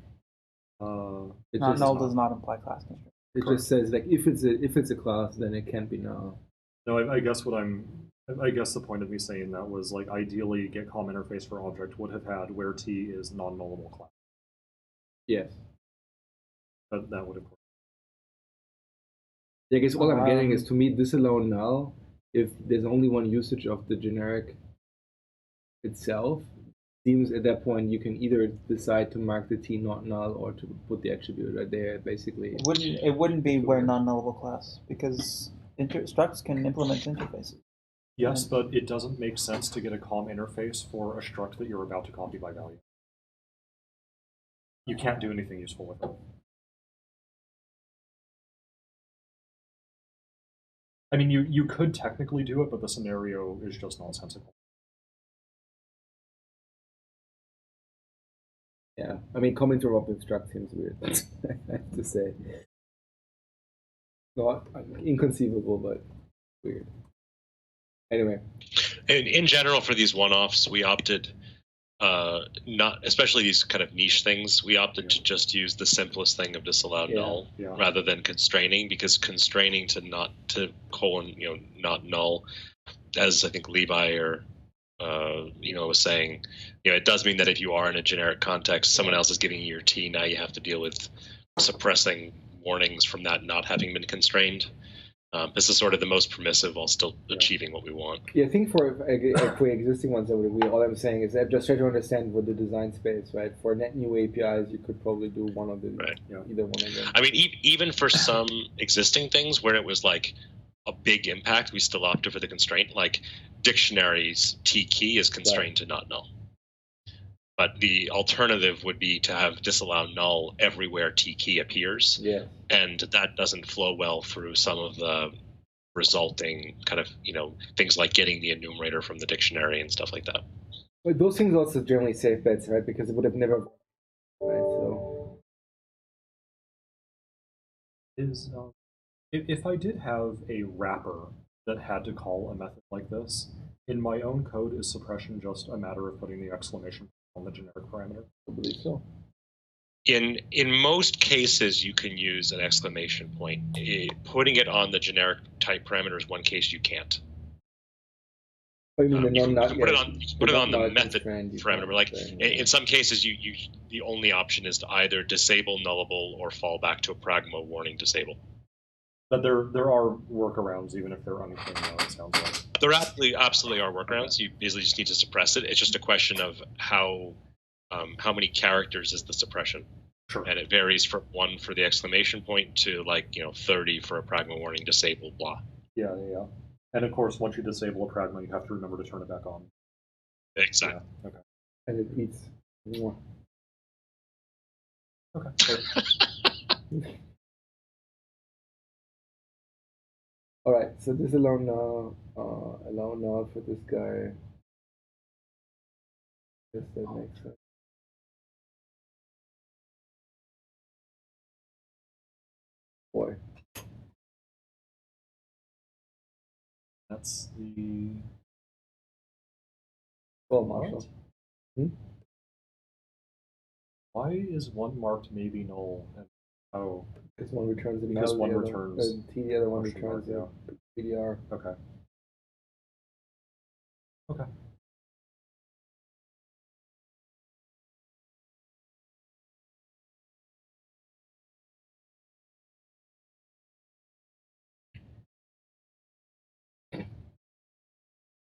Null does not imply class constraint. It just says like if it's a class, then it can't be null. No, I guess I guess the point of me saying that was like ideally get com interface for object would have had where T is non-nullable class. Yes. That would have. I guess all I'm getting is, to me, disallow null if there's only one usage of the generic itself. Seems at that point you can either decide to mark the T not null or to put the attribute right there, basically. It wouldn't be where non-nullable class, because structs can implement interfaces. Yes, but it doesn't make sense to get a com interface for a struct that you're about to copy by value. You can't do anything useful with it. I mean, you could technically do it, but the scenario is just nonsensical. Yeah, I mean, com interrupt with struct seems weird, I have to say. Not inconceivable, but weird. Anyway. In general, for these one-offs, we opted not, especially these kind of niche things, we opted to just use the simplest thing of disallow null rather than constraining, because constraining to not null, as I think Levi or was saying, it does mean that if you are in a generic context, someone else is giving you your T, now you have to deal with suppressing warnings from that not having been constrained. This is sort of the most permissive while still achieving what we want. Yeah, I think for existing ones, all I'm saying is I'm just trying to understand what the design space, right? For net new APIs, you could probably do one of the, either one of them. I mean, even for some existing things where it was like a big impact, we still opted for the constraint. Like dictionaries, T key is constrained to not null. But the alternative would be to have disallow null everywhere T key appears. Yeah. And that doesn't flow well through some of the resulting kind of, things like getting the enumerator from the dictionary and stuff like that. But those things are also generally safe bets, right? Because it would have never, right? So If I did have a wrapper that had to call a method like this, in my own code, is suppression just a matter of putting the exclamation on the generic parameter? I believe so. In most cases, you can use an exclamation point. Putting it on the generic type parameter is one case you can't. I mean, You can put it on the method parameter. Like in some cases, the only option is to either disable nullable or fall back to a pragma warning disable. But there are workarounds, even if they're unclean. Now it sounds like there absolutely are workarounds. You basically just need to suppress it. It's just a question of how many characters is the suppression. Sure. And it varies from 1 for the exclamation point to 30 for a pragma warning disable, blah. Yeah. And of course, once you disable a pragma, you have to remember to turn it back on. Exactly. Yeah. Okay. And it eats more. Okay. All right. So this allow now for this guy. Yes, that makes sense. Boy. That's the. Well, Marshall. Why is one marked maybe null? And, oh. Because one returns a because null, one the returns. the other one returns a PDR. Okay. Okay.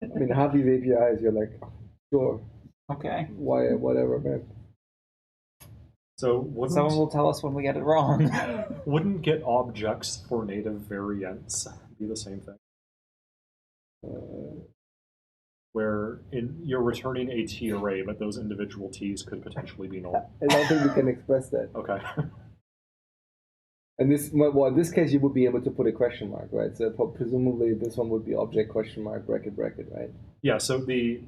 I mean, half these APIs, you're like, sure. Okay. Why, whatever, man. So someone will tell us when we get it wrong. Wouldn't get objects for native variants be the same thing? Where you're returning a T array, but those individual T's could potentially be null. I don't think we can express that. Okay. And in this case, you would be able to put a question mark, right? So presumably this one would be object question mark bracket, right? Yeah. So the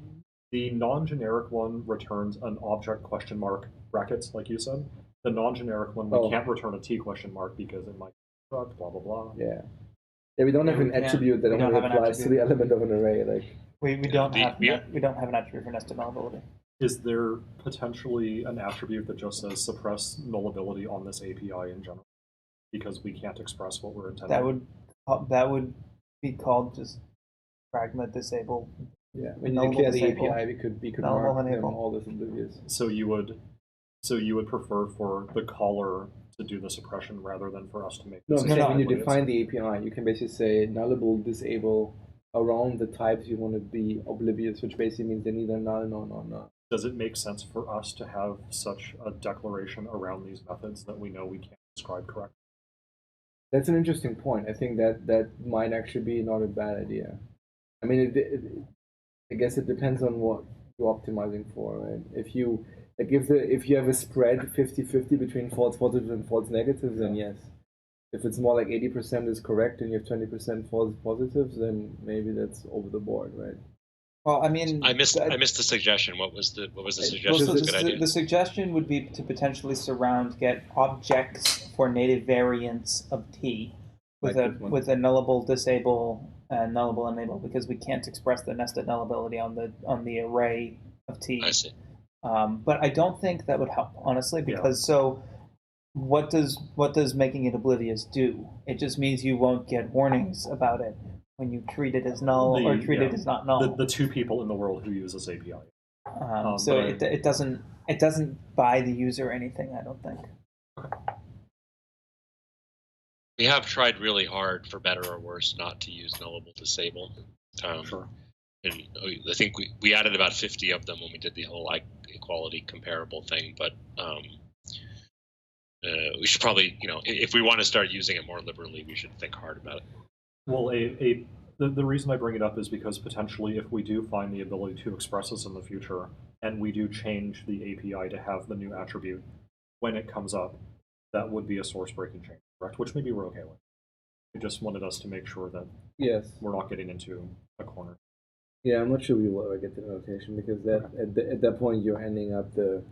non-generic one returns an object question mark brackets, like you said. The non-generic one, we can't return a T question mark because it might construct, blah blah blah. Yeah. Yeah, we don't have an attribute that only applies to the element of an array. Like we don't have an attribute for nested nullability. Is there potentially an attribute that just says suppress nullability on this API in general? Because we can't express what we're intending. That would be called just pragma disable. Yeah, when you declare the API, we could mark them all as oblivious. So you would prefer for the caller to do the suppression rather than for us to make. No, when you define the API, you can basically say nullable disable around the types you want to be oblivious, which basically means they're neither null nor not. Does it make sense for us to have such a declaration around these methods that we know we can't describe correctly? That's an interesting point. I think that might actually be not a bad idea. I mean, I guess it depends on what you're optimizing for, right? If you have a spread 50-50 between false positives and false negatives, then yes. If it's more like 80% is correct and you have 20% false positives, then maybe that's over the board, right? Well, I mean, I missed the suggestion. What was the suggestion? The suggestion would be to potentially get objects for native variants of T with a nullable disable and nullable enable, because we can't express the nested nullability on the array of T. I see. But I don't think that would help, honestly, because so what does making it oblivious do? It just means you won't get warnings about it when you treat it as null or treat it as not null. The two people in the world who use this API. So it doesn't buy the user anything, I don't think. Okay. We have tried really hard, for better or worse, not to use nullable disable. Sure. And I think we added about 50 of them when we did the whole equality comparable thing. But we should probably, if we want to start using it more liberally, we should think hard about it. Well, the reason I bring it up is because potentially if we do find the ability to express this in the future, and we do change the API to have the new attribute when it comes up, that would be a source breaking change, correct? Which maybe we're okay with. You just wanted us to make sure that Yes. we're not getting into a corner. Yeah, I'm not sure we will ever get to the notation because that at that point you're ending up the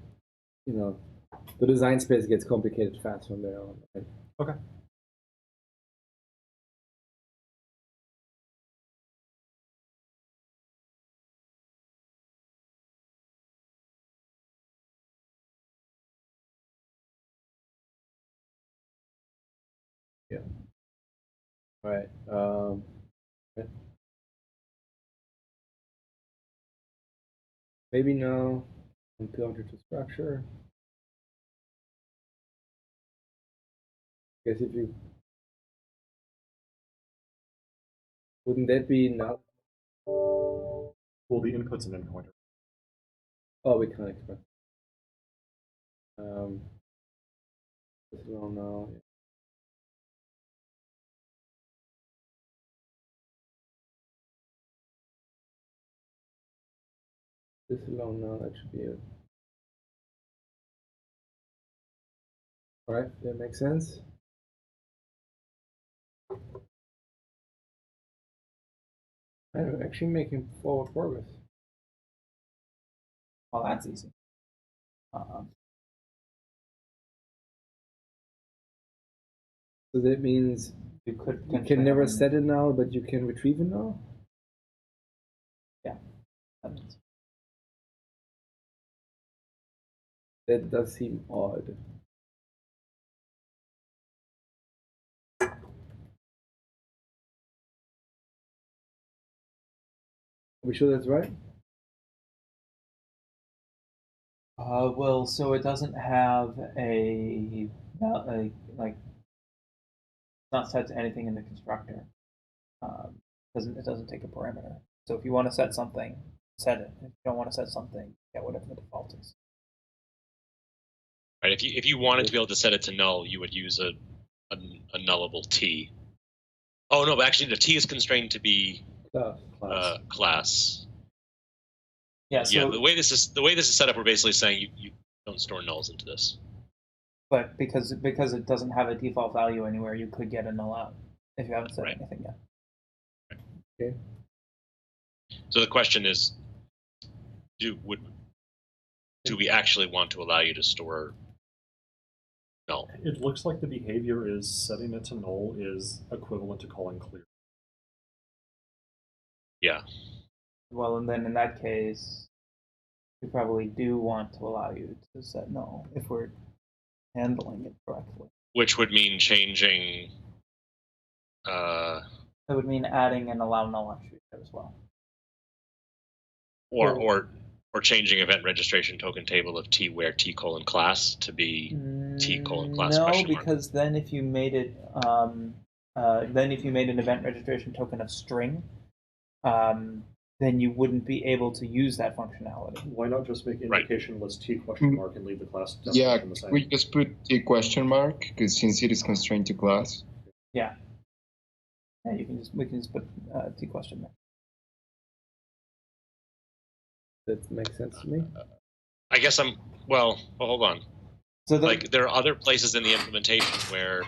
design space gets complicated fast from there on. Right? Okay. Yeah. All right. Okay. Maybe no. Pointer to structure. Guess if you wouldn't that be null? Well, the input's an end pointer. Oh, we can't express. This is all null. This is all null. That should be it. All right, that makes sense. I'm actually making forward progress. Well, that's easy. So that means You could you potentially can never have set a null, but you can retrieve a null? Yeah. That means- That does seem odd. Are we sure that's right? Well, so it doesn't have like not set to anything in the constructor. It doesn't take a parameter. So if you want to set something, set it. If you don't want to set something, get whatever the default is. Right. If you wanted to be able to set it to null, you would use a nullable T. Oh no, but actually the T is constrained to be class. Yeah. So, yeah. The way this is set up, we're basically saying you don't store nulls into this. but because it doesn't have a default value anywhere, you could get a null out if you haven't set Right. anything yet. Right. Okay. So the question is, do we actually want to allow you to store null? It looks like the behavior is setting it to null is equivalent to calling clear. Yeah. Well, and then in that case, we probably do want to allow you to set null if we're handling it correctly. Which would mean changing. That would mean adding an allow null attribute there as well. Or changing event registration token table of T where T colon class to be T colon class No, question mark. because then if you made it, then if you made an event registration token of string, then you wouldn't be able to use that functionality. Why not just make Right. invocation list T question mark and leave the class definition the same? We just put T question mark because since it is constrained to class. Yeah. Yeah, we can just put T question there. That makes sense to me. I guess hold on. So Like there are other places in the implementation where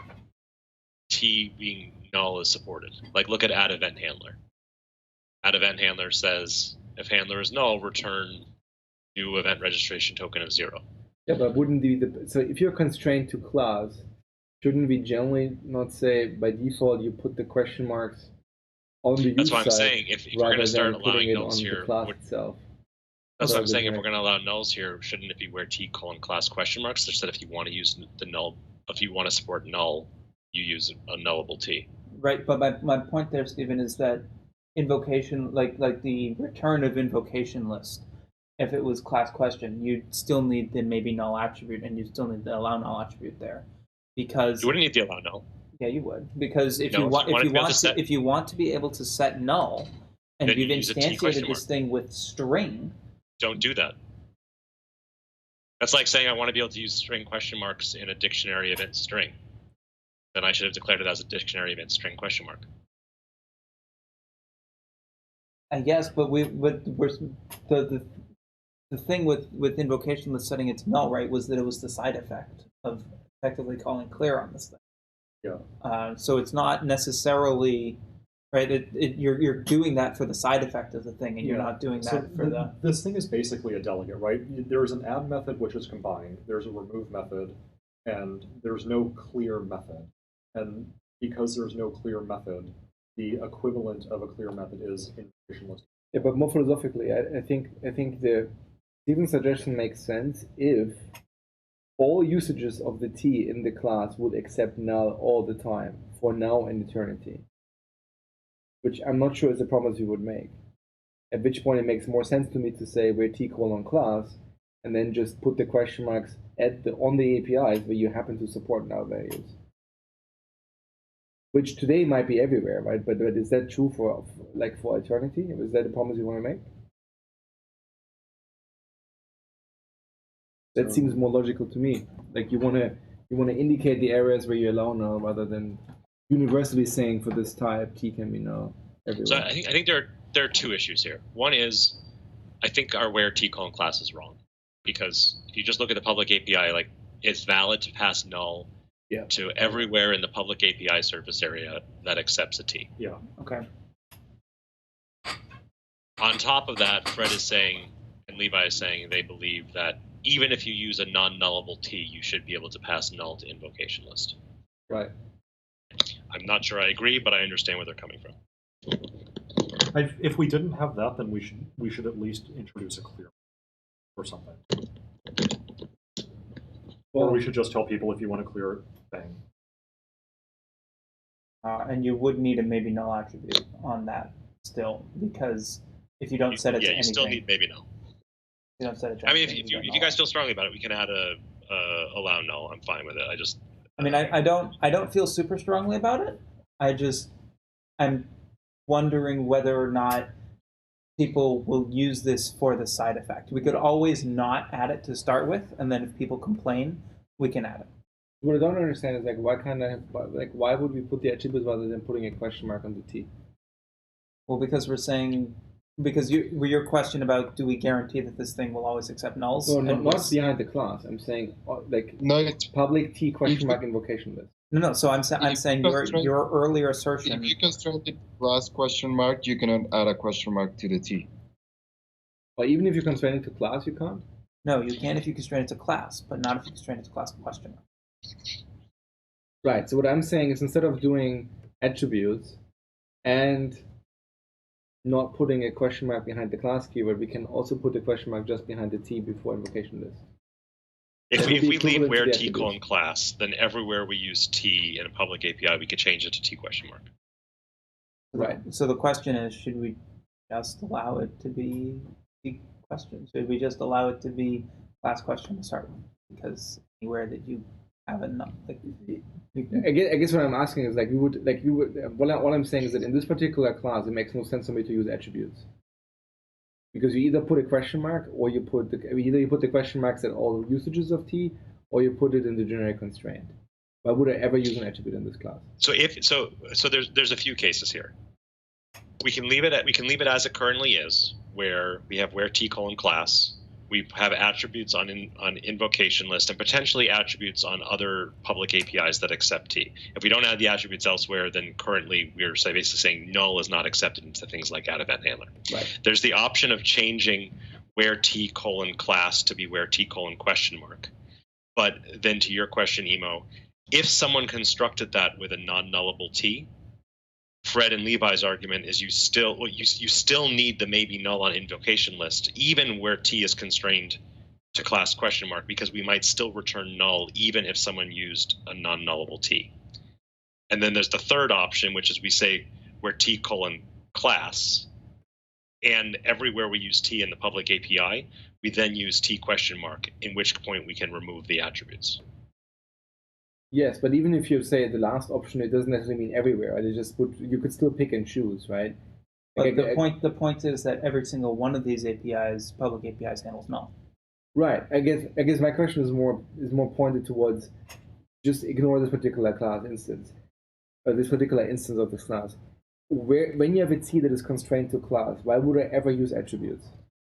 T being null is supported. Like look at add event handler. Add event handler says if handler is null, return new event registration token of 0. Yeah, but wouldn't so if you're constrained to class, shouldn't we generally not say by default you put the question marks on the use That's what I'm side saying. If we're going to start allowing nulls here, the class itself? that's what I'm saying. If we're going to allow nulls here, shouldn't it be where T colon class question marks? Such that if you want to use the null, if you want to support null, you use a nullable T. right, but my point there, Stephen, is that invocation, like the return of invocation list, if it was class question, you'd still need the maybe null attribute, and you'd still need the allow null attribute there, because You wouldn't need the allow null. yeah, you would, because if No, you want if you want to be able to set null, and Then you've you use a T question instantiated this mark. thing with string. Don't do that. That's like saying I want to be able to use string question marks in a dictionary event string. Then I should have declared it as a dictionary event string question mark. I guess, but the thing with invocation list setting it to null, right, was that it was the side effect of effectively calling clear on this thing. Yeah. So it's not necessarily right. You're doing that for the side effect of the thing, and you're not doing that for the. This thing is basically a delegate, right? There's an add method which is combined. There's a remove method, and there's no clear method. And because there's no clear method, the equivalent of a clear method is invocation list. Yeah, but more philosophically, I think the Stephen's suggestion makes sense if all usages of the T in the class would accept null all the time for now and eternity, which I'm not sure is a promise you would make. At which point it makes more sense to me to say we're T colon class, and then just put the question marks on the APIs where you happen to support null values. Which today might be everywhere, right? But is that true for eternity? Is that a promise you want to make? That seems more logical to me. Like you want to indicate the areas where you allow null rather than universally saying for this type T can be null everywhere. So I think there are two issues here. One is I think our where T colon class is wrong, because if you just look at the public API, like it's valid to pass null to everywhere in the public API surface area that accepts a T. Yeah. Okay. On top of that, Fred is saying and Levi is saying they believe that even if you use a non-nullable T, you should be able to pass null to invocation list. Right. I'm not sure I agree, but I understand where they're coming from. If we didn't have that, then we should at least introduce a clear or something. Or we should just tell people if you want to clear it, bang. And you would need a maybe null attribute on that still, because if you don't set it to anything, you still need maybe null. You don't set it to I mean, anything, if you guys feel strongly about it, we can add a allow null. I'm fine with it. I don't feel super strongly about it. I'm wondering whether or not people will use this for the side effect. We could always not add it to start with, and then if people complain, we can add it. What I don't understand is why would we put the attributes rather than putting a question mark on the T? Well, because your question about do we guarantee that this thing will always accept nulls? No, not behind the class. I'm saying no, it's public T question mark invocation list. No. So I'm saying your earlier assertion. If you constrain the class question mark, you cannot add a question mark to the T. Or even if you constrain it to class, you can't? No, you can if you constrain it to class, but not if you constrain it to class question mark. Right. So what I'm saying is instead of doing attributes and not putting a question mark behind the class keyword, we can also put a question mark just behind the T before invocation list. If we leave where T colon class, then everywhere we use T in a public API, we could change it to T question mark. Right. So the question is, should we just allow it to be T question? Should we just allow it to be class question to start with? Because anywhere that you have enough, I guess what I'm asking is what I'm saying is that in this particular class, it makes no sense for me to use attributes. Because you either put a question mark or you put the question marks at all usages of T, or you put it in the generic constraint. Why would I ever use an attribute in this class? So there's a few cases here. We can leave it as it currently is, where we have where T colon class. We have attributes on invocation list and potentially attributes on other public APIs that accept T. If we don't add the attributes elsewhere, then currently we're basically saying null is not accepted into things like add event handler. Right. There's the option of changing where T colon class to be where T colon question mark. But then to your question, Emo, if someone constructed that with a non-nullable T, Fred and Levi's argument is you still need the maybe null on invocation list, even where T is constrained to class question mark, because we might still return null even if someone used a non-nullable T. And then there's the third option, which is we say where T colon class, and everywhere we use T in the public API, we then use T question mark, in which point we can remove the attributes. Yes, but even if you say the last option, it doesn't necessarily mean everywhere. Right? You could still pick and choose, right? But the point is that every single one of these APIs, public APIs, handles null. Right. I guess my question is more pointed towards just ignore this particular class instance, or this particular instance of this class. When you have a T that is constrained to class, why would I ever use attributes?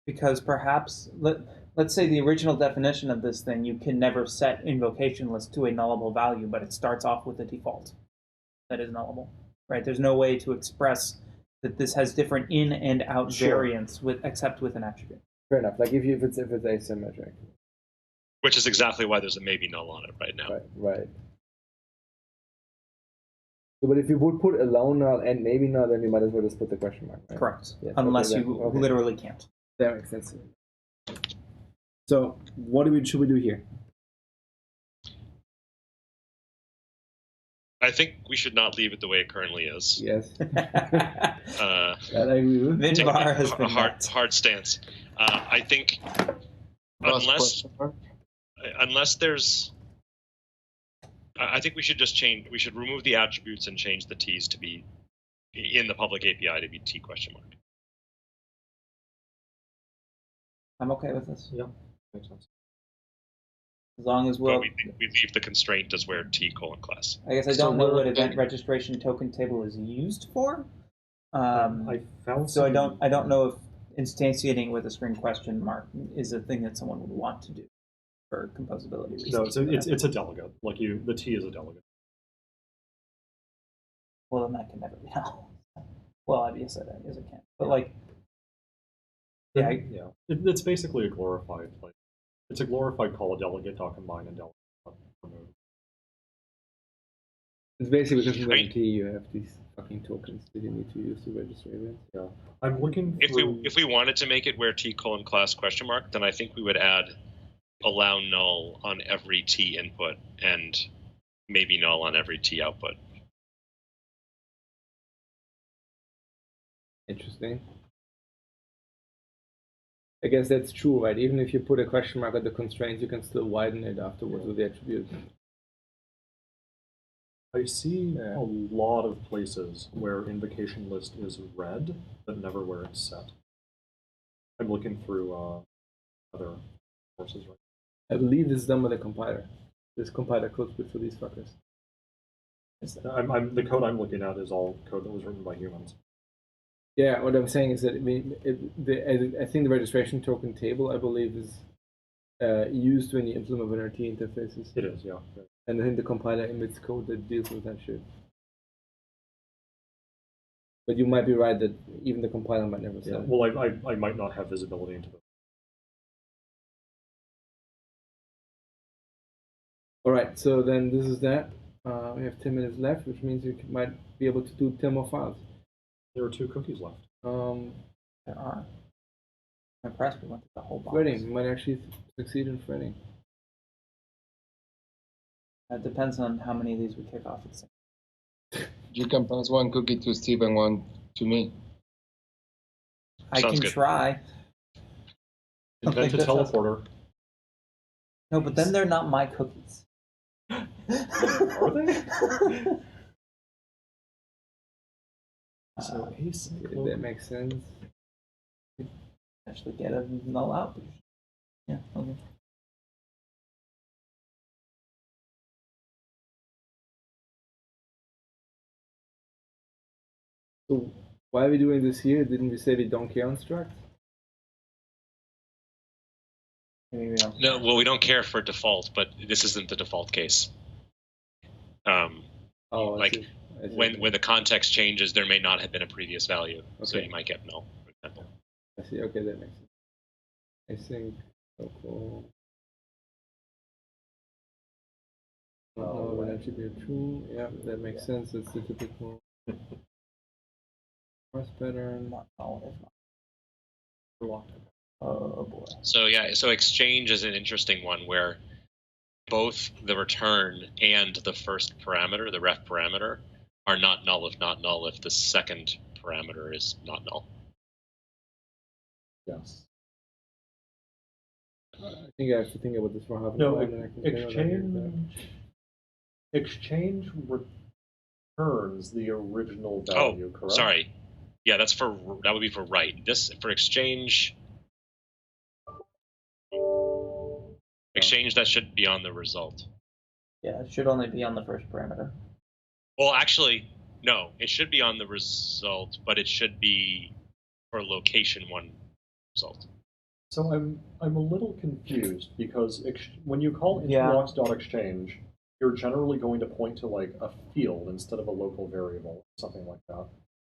Because perhaps let's say the original definition of this thing, you can never set invocation list to a nullable value, but it starts off with a default. that is nullable, right? There's no way to express that this has different in and out variants except with an attribute. Fair enough. Like if it's asymmetric. Which is exactly why there's a maybe null on it right now. Right. So, but if you would put alone null and maybe null, then you might as well just put the question mark. Right? Correct. Yes, Unless okay, you literally can't. That makes sense. So what should we do here? I think we should not leave it the way it currently is. Yes. That I agree with. Vidvar has been hard stance. I think unless there's, I think we should just change. We should remove the attributes and change the t's to be in the public API to be t question mark. I'm okay with this. Yeah, makes sense. As long as But we leave the constraint as where t : class. I guess I don't know what event registration token table is used for. I found so I don't know if instantiating with a string question mark is a thing that someone would want to do for composability reasons. No, it's a delegate. Like the t is a delegate. Well, then that can never be null. Well, obviously that is it can, but like, yeah, it's basically a glorified it's a glorified call delegate .combine and delegate .remove. It's basically because in the T you have these fucking tokens that you need to use to register events. Yeah, I'm looking. If we wanted to make it where t : class question mark, then I think we would add allow null on every t input and maybe null on every t output. Interesting. I guess that's true, right? Even if you put a question mark at the constraints, you can still widen it afterwards with the attribute. I see a lot of places where invocation list is red, but never where it's set. I'm looking through other sources right now. I believe this is done by the compiler. This compiler code's good for these fuckers. The code I'm looking at is all code that was written by humans. Yeah, what I'm saying is that I think the registration token table, I believe, is used when you implement WinRT interfaces. It is, yeah. And I think the compiler emits code that deals with that shit. But you might be right that even the compiler might never say. Yeah. Well, I might not have visibility into this. All right, so then this is that. We have 10 minutes left, which means we might be able to do 10 more files. There are 2 cookies left. There are. I'm impressed we went through the whole box. Threading. We might actually succeed in threading. It depends on how many of these we kick off at the same. You can pass one cookie to Steve and one to me. I can try. Invent a teleporter. No, but then they're not my cookies. Are they? So that makes sense. Actually get a null out. Yeah, okay. So why are we doing this here? Didn't we say we don't care on struct? Maybe we don't. No, well, we don't care for default, but this isn't the default case. When the context changes, there may not have been a previous value, so you might get null, for example. I see. Okay, that makes sense. I think local. When attribute true. Yeah, that makes sense. It's the typical parse pattern. Oh boy. So so exchange is an interesting one where both the return and the first parameter, the ref parameter, are not null if the second parameter is not null. Yes. I think I have to think about this for half an hour. Exchange returns the original value, correct? Sorry. Yeah, that would be for write. This for exchange. Exchange, that should be on the result. Yeah, it should only be on the first parameter. Well, actually, no. It should be on the result, but it should be for location 1 result. So I'm a little confused because when you call interlocks.exchange, you're generally going to point to like a field instead of a local variable, something like that.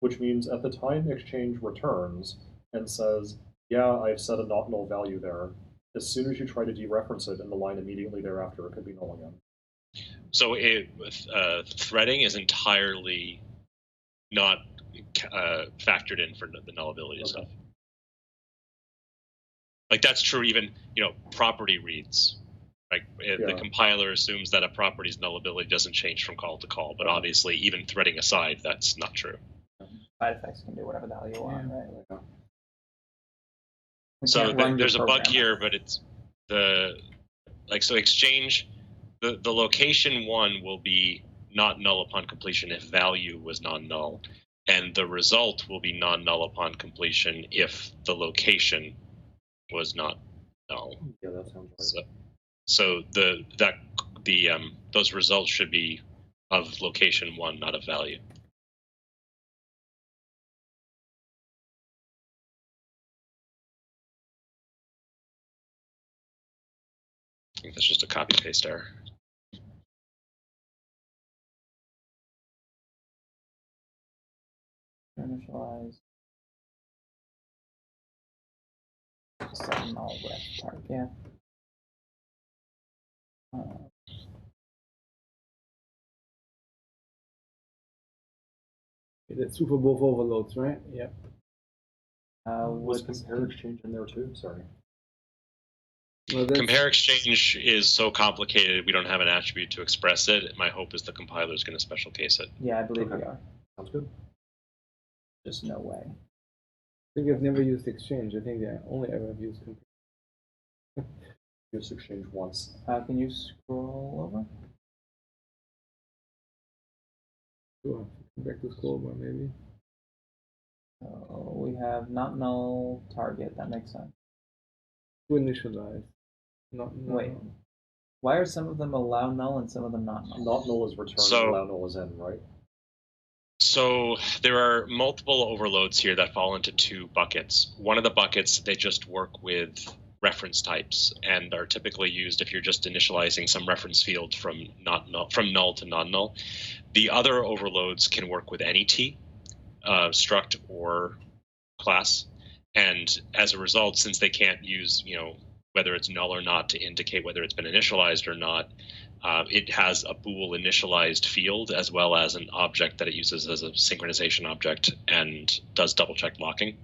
Which means at the time exchange returns and says, yeah, I've set a not null value there, as soon as you try to dereference it in the line immediately thereafter, it could be null again. So threading is entirely not factored in for the nullability stuff. Like that's true even, property reads. Right? The compiler assumes that a property's nullability doesn't change from call to call, but obviously even threading aside, that's not true. Side effects can do whatever the hell you want, right? So there's a bug here, but it's so exchange, the location 1 will be not null upon completion if value was non-null, and the result will be non-null upon completion if the location was not null. Yeah, that sounds right. So those results should be of location 1, not of value. I think that's just a copy paste error. Initialize. Set null ref target. That's true for both overloads, right? Yeah. Was compare exchange in there too? Sorry. Well, compare exchange is so complicated we don't have an attribute to express it. My hope is the compiler is going to special case it. Yeah, I believe we are. Sounds good. There's no way. I think I've never used exchange. I think I only ever have used compare. Used exchange once. Can you scroll over? Sure. Come back to scroll bar maybe. So we have not null target. That makes sense. To initialize. Not null. Wait. Why are some of them allow null and some of them not null? Not null is return, allow null is in, right? So there are multiple overloads here that fall into 2 buckets. One of the buckets, they just work with reference types and are typically used if you're just initializing some reference field from null to non-null. The other overloads can work with any T, struct or class. And as a result, since they can't use, whether it's null or not to indicate whether it's been initialized or not, it has a bool initialized field as well as an object that it uses as a synchronization object and does double check locking.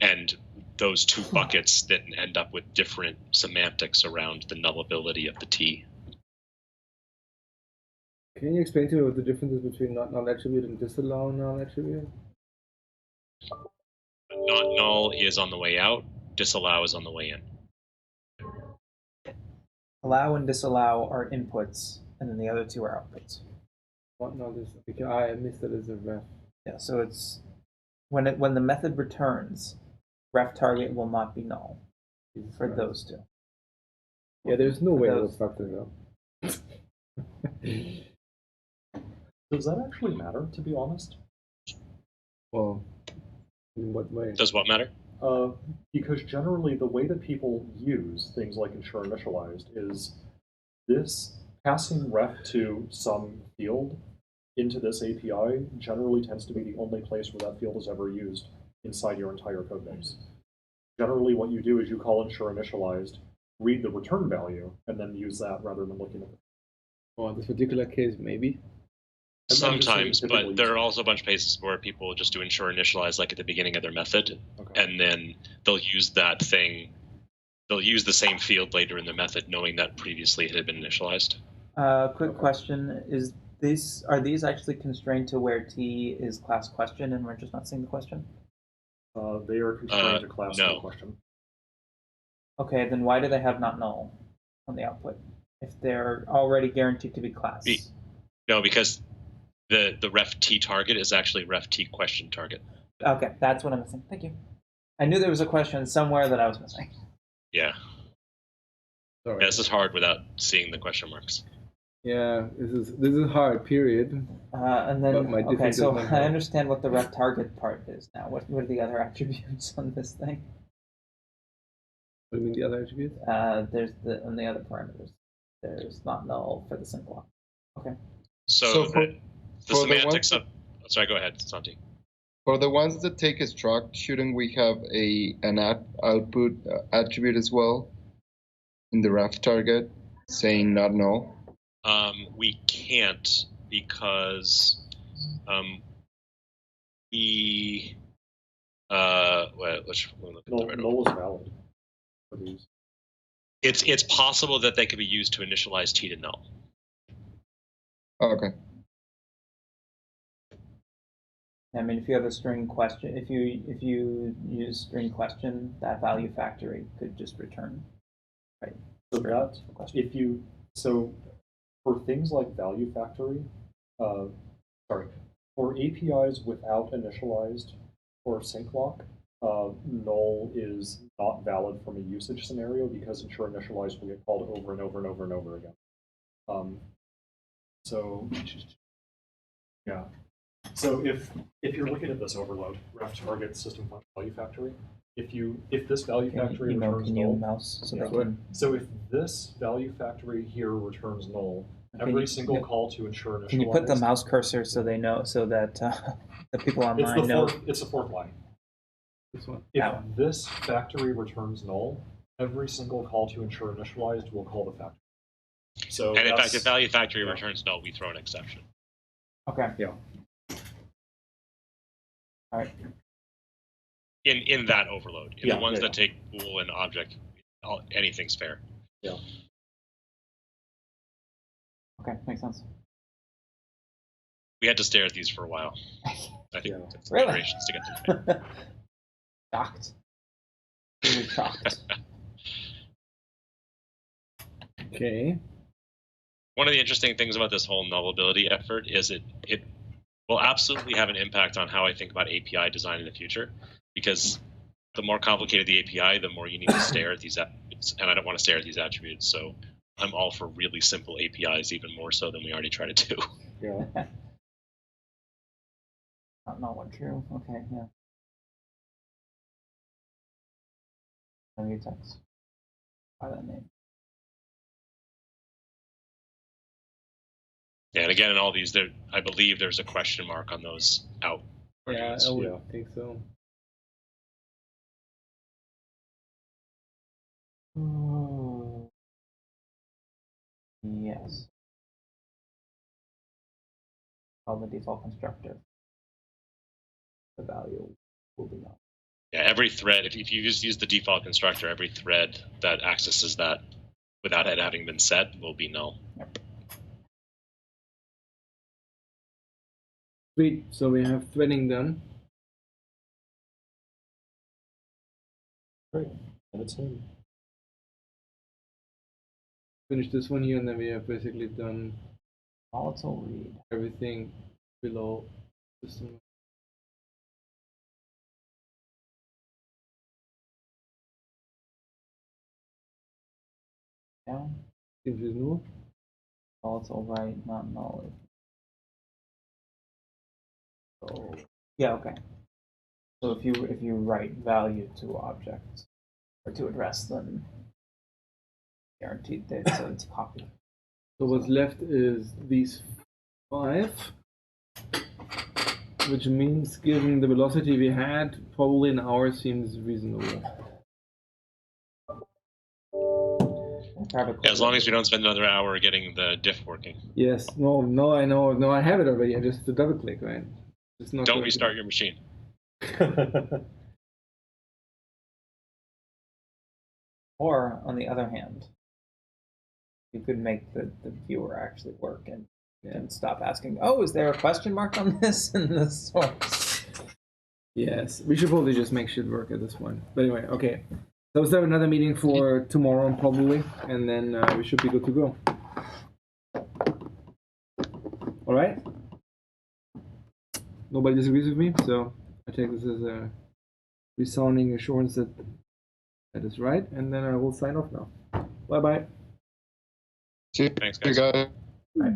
And those 2 buckets then end up with different semantics around the nullability of the T. Can you explain to me what the difference is between not null attribute and disallow null attribute? Not null is on the way out, disallow is on the way in. Allow and disallow are inputs, and then the other 2 are outputs. What null is? Because I missed it as a ref. Yeah, so it's when the method returns, ref target will not be null for those 2. Yeah, there's no way to fuck this up. Does that actually matter, to be honest? Well, in what way? Does what matter? Because generally the way that people use things like ensure initialized is this passing ref to some field into this API generally tends to be the only place where that field is ever used inside your entire code base. Generally what you do is you call ensure initialized, read the return value, and then use that rather than looking at it. Well, in this particular case, maybe. Sometimes, but there are also a bunch of cases where people will just do ensure initialize like at the beginning of their method, and then they'll use that thing. They'll use the same field later in the method, knowing that previously it had been initialized. Quick question: are these actually constrained to where T is class question and we're just not seeing the question? They are constrained to class no question. Okay, then why do they have not null on the output if they're already guaranteed to be class? No, because the ref T target is actually ref T question target. Okay, that's what I'm missing. Thank you. I knew there was a question somewhere that I was missing. Yeah. Sorry. Yeah, this is hard without seeing the question marks. Yeah, this is hard. Period. And then okay, so I understand what the ref target part is now. What are the other attributes on this thing? What do you mean the other attributes? There's on the other parameters. there's not null for the sync lock. Okay. So, for the the ones semantics that- of. Sorry, go ahead, Santi. For the ones that take a struct, shouldn't we have an output attribute as well in the ref target saying not null? We can't because we. Wait, let's look at the right Null is valid for these. It's possible that they could be used to initialize T to null. Okay. I mean, if you have a string question, if you use string question, that value factory could just return, right? So String that question. so for things like value factory, for APIs without initialized or sync lock, null is not valid from a usage scenario because ensure initialize will get called over and over and over and over again. So yeah. So if you're looking at this overload, ref target system function value factory, if this value factory returns Can you null, mouse so yeah. they can? So if this value factory here returns null, every single call to ensure initialize. Can you put the mouse cursor so they know, so that the people online know? It's the fourth line. This one. If this factory returns null, every single call to ensure initialized will call the factory. So And in fact, if value factory returns null, we throw an exception. Okay. Yeah. All right. In that overload. In Yeah, the ones yeah, that take bool and object, anything's fair. Yeah. Okay, makes sense. We had to stare at these for a while. I think Yeah. it's Really? iterations to get them fair. Shocked. Really shocked. Okay. One of the interesting things about this whole nullability effort is it will absolutely have an impact on how I think about API design in the future, because the more complicated the API, the more you need to stare at these attributes, and I don't want to stare at these attributes, so I'm all for really simple APIs, even more so than we already try to do. Yeah. Not one true. Okay, yeah. Value text. By that name. And again, in all these, I believe there's a question mark on those out. Yeah, arguments. I would Yeah. think so. Yes. Call the default constructor. The value will be null. Yeah, every thread, if you just use the default constructor, every thread that accesses that without it having been set will be null. Yep. Sweet. So we have threading done. Great. And it's in. Finish this one here, and then we have basically done Volatile read. everything below system. Down. Seems reasonable. Volatile right, not null. So yeah, okay. So if you write value to objects or to address them, guaranteed that it's copied. So what's left is these 5, which means given the velocity we had, probably an hour seems reasonable. Private Yeah, as long as we don't spend another hour getting the diff working. Yes. No, I know. No, I have it already. I just double click, right? It's not Don't going to- restart your machine. Or on the other hand, you could make the viewer actually work and stop asking, oh, is there a question mark on this in the source? Yes, we should probably just make shit work at this point. But anyway, okay. So let's have another meeting for tomorrow probably, and then we should be good to go. All right. Nobody disagrees with me, so I take this as a resounding assurance that that is right, and then I will sign off now. Bye bye. See Thanks, you guys. guys. Right.